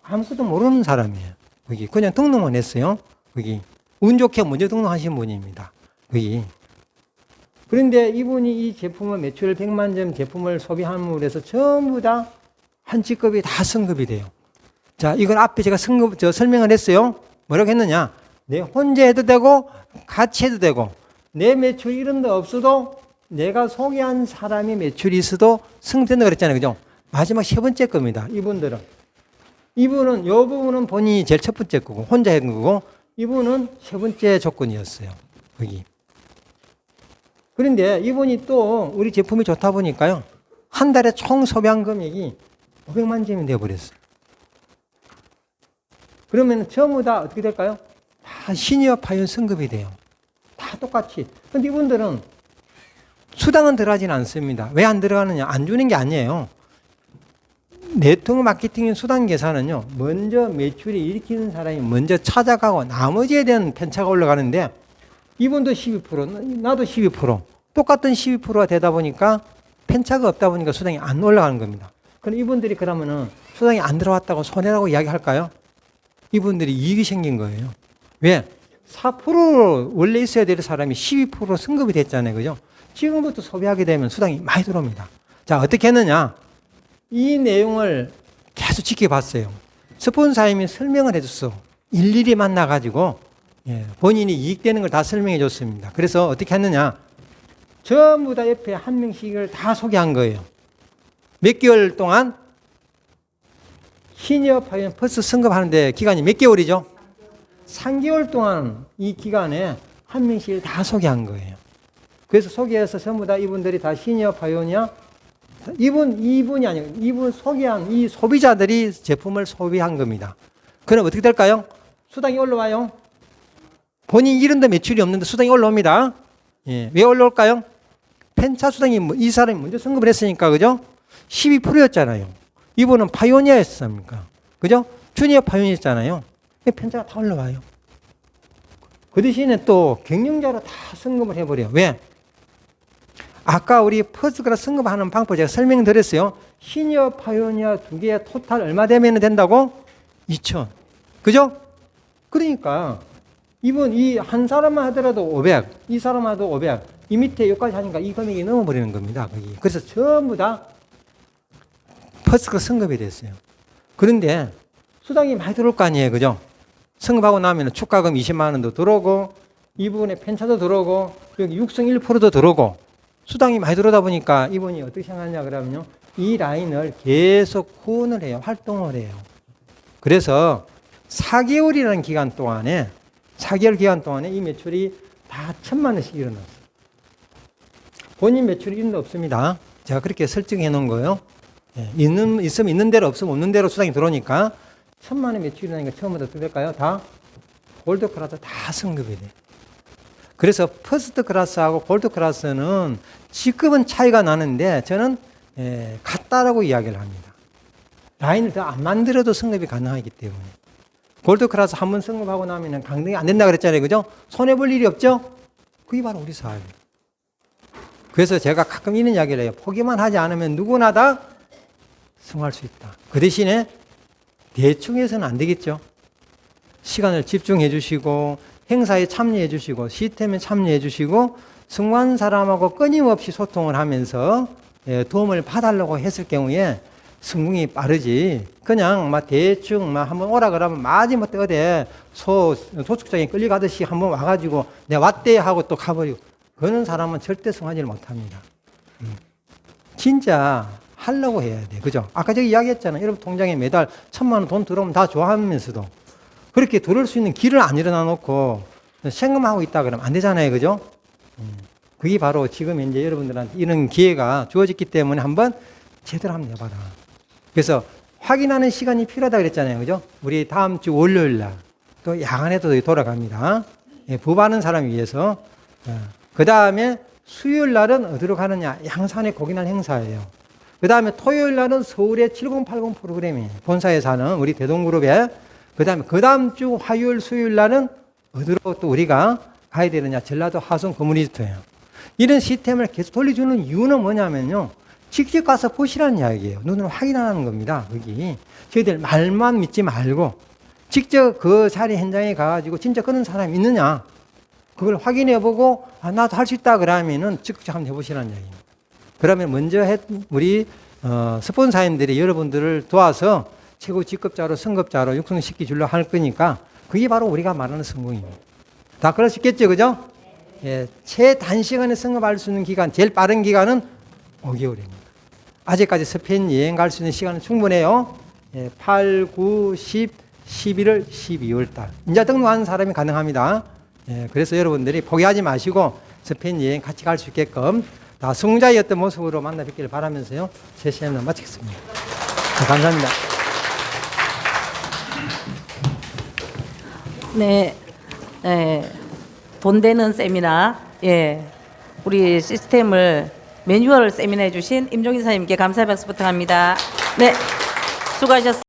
아무것도 모르는 사람이에요. 여기. 그냥 등록만 했어요. 여기. 운 좋게 먼저 등록하신 분입니다. 여기. 그런데 이분이 이 제품을 매출 100만 점 제품을 소비함으로 해서 전부 다 한 직급이 다 승급이 돼요. 자, 이건 앞에 제가 설명을 했어요. 뭐라고 했느냐? 내 혼자 해도 되고, 같이 해도 되고, 내 매출 이런 데 없어도 내가 소개한 사람이 매출이 있어도 승급된다 그랬잖아요. 그죠? 마지막 세 번째 겁니다. 이분은, 요 부분은 본인이 제일 첫 번째 거고, 혼자 한 거고, 이분은 세 번째 조건이었어요. 여기. 그런데 이분이 또 우리 제품이 좋다 보니까요. 한 달에 총 소비한 금액이 500만 점이 되어버렸어요. 그러면 전부 다 어떻게 될까요? 다 시니어 파이언 승급이 돼요. 다 똑같이. 근데 이분들은 수당은 들어가지는 않습니다. 왜 안 들어가느냐? 안 주는 게 아니에요. 네트워크 마케팅의 수당 계산은요. 먼저 매출이 일으키는 사람이 먼저 찾아가고 나머지에 대한 편차가 올라가는데 이분도 12%, 나도 12%. 똑같은 12%가 되다 보니까 편차가 없다 보니까 수당이 안 올라가는 겁니다. 그럼 이분들이 그러면은 수당이 안 들어왔다고 손해라고 이야기할까요? 이분들이 이익이 생긴 거예요. 왜? 4% 원래 있어야 될 사람이 12% 승급이 됐잖아요. 그죠? 지금부터 소비하게 되면 수당이 많이 들어옵니다. 자, 어떻게 했느냐? 이 내용을 계속 지켜봤어요. 스폰서님이 설명을 해줬어. 일일이 만나가지고 본인이 이익되는 걸 다 설명해 줬습니다. 그래서 어떻게 했느냐? 전부 다 옆에 한 명씩을 다 소개한 거예요. 몇 개월 동안 시니어 파이언 퍼스트 승급하는데 기간이 몇 개월이죠? 3개월 동안 이 기간에 한 명씩 다 소개한 거예요. 그래서 소개해서 전부 다 이분들이 다 시니어 파이언이야. 이분이 아니고 이분 소개한 이 소비자들이 제품을 소비한 겁니다. 그럼 어떻게 될까요? 수당이 올라와요. 본인 이런데 매출이 없는데 수당이 올라옵니다. 왜 올라올까요? 펜차 수당이 이 사람이 먼저 승급을 했으니까 그죠? 12%였잖아요. 이분은 파이오니아였습니까? 그죠? 주니어 파이오니아였잖아요. 펜차가 다 올라와요. 그 대신에 또 경영자로 다 승급을 해버려요. 왜? 아까 우리 퍼스트 클래스 승급하는 방법 제가 설명드렸어요. 시니어 파이오니아 두 개의 토탈 얼마 되면 된다고? 2천. 그죠? 그러니까 이분 이 한 사람만 하더라도 500, 이 사람 하도 500, 이 밑에 여기까지 하니까 이 금액이 넘어버리는 겁니다. 거기. 그래서 전부 다 퍼스트가 승급이 됐어요. 그런데 수당이 많이 들어올 거 아니에요. 그죠? 승급하고 나면 축가금 20만 원도 들어오고 이분의 펜차도 들어오고 여기 육성 1%도 들어오고 수당이 많이 들어오다 보니까 이분이 어떻게 생각하냐 그러면요. 이 라인을 계속 후원을 해요. 활동을 해요. 그래서 4개월이라는 기간 동안에 4개월 기간 동안에 이 매출이 다 1,000만 원씩 일어났어요. 본인 매출이 있는 데 없습니다. 제가 그렇게 설정해 놓은 거예요. 있으면 있는 대로 없으면 없는 대로 수당이 들어오니까 1,000만 원 매출이 나니까 처음부터 어떻게 될까요? 다 골드 클래스 다 승급이 돼요. 그래서 퍼스트 클래스하고 골드 클래스는 직급은 차이가 나는데 저는 같다라고 이야기를 합니다. 라인을 더 안 만들어도 승급이 가능하기 때문에. 골드 클래스 한 번 승급하고 나면 강등이 안 된다 그랬잖아요. 그죠? 손해볼 일이 없죠? 그게 바로 우리 사업이에요. 그래서 제가 가끔 이런 이야기를 해요. 포기만 하지 않으면 누구나 다 승화할 수 있다. 그 대신에 대충 해서는 안 되겠죠. 시간을 집중해 주시고 행사에 참여해 주시고 시스템에 참여해 주시고 승무원 사람하고 끊임없이 소통을 하면서 도움을 받으려고 했을 경우에 성공이 빠르지. 그냥 막 대충 막 한번 오라 그러면 마지못해 어디 소축장에 끌려가듯이 한번 와가지고 내가 왔대 하고 또 가버리고 그런 사람은 절대 승하지를 못합니다. 진짜 하려고 해야 돼. 그죠? 아까 제가 이야기했잖아요. 여러분 통장에 매달 1,000만 원 돈 들어오면 다 좋아하면서도 그렇게 들어올 수 있는 길을 안 일어나 놓고 생각하고 있다 그러면 안 되잖아요. 그죠? 그게 바로 지금 이제 여러분들한테 이런 기회가 주어졌기 때문에 한번 제대로 한번 해봐라. 그래서 확인하는 시간이 필요하다 그랬잖아요. 그죠? 우리 다음 주 월요일 날 또 야간에도 돌아갑니다. 예, 법하는 사람 위해서. 그 다음에 수요일 날은 어디로 가느냐? 양산의 고기날 행사예요. 그 다음에 토요일 날은 서울의 7080 프로그램이에요. 본사에 사는 우리 대동그룹에. 그 다음에 그 다음 주 화요일, 수요일 날은 어디로 또 우리가 가야 되느냐? 전라도 하성 커뮤니티예요. 이런 시스템을 계속 돌려주는 이유는 뭐냐면요. 직접 가서 보시라는 이야기예요. 눈으로 확인하는 겁니다. 거기. 저희들 말만 믿지 말고 직접 그 자리 현장에 가가지고 진짜 그런 사람이 있느냐? 그걸 확인해보고 나도 할 수 있다 그러면은 직접 한번 해보시라는 이야기입니다. 그러면 먼저 우리 스폰서님들이 여러분들을 도와서 최고 직급자로 승급자로 육성시켜 주려 할 거니까 그게 바로 우리가 말하는 성공입니다. 다 그럴 수 있겠죠, 그죠? 예, 최단시간에 승급할 수 있는 기간, 제일 빠른 기간은 5개월입니다. 아직까지 스페인 여행 갈 수 있는 시간은 충분해요. 예, 8, 9, 10, 11월, 12월 달. 인자 등록하는 사람이 가능합니다. 예, 그래서 여러분들이 포기하지 마시고 스페인 여행 같이 갈 수 있게끔 다 승자였던 모습으로 만나 뵙기를 바라면서요. 제 시간을 마치겠습니다. 네, 감사합니다. 네, 돈 되는 세미나, 우리 시스템을 매뉴얼 세미나 해주신 임종인 사님께 감사의 박수 부탁합니다. 네, 수고하셨습니다.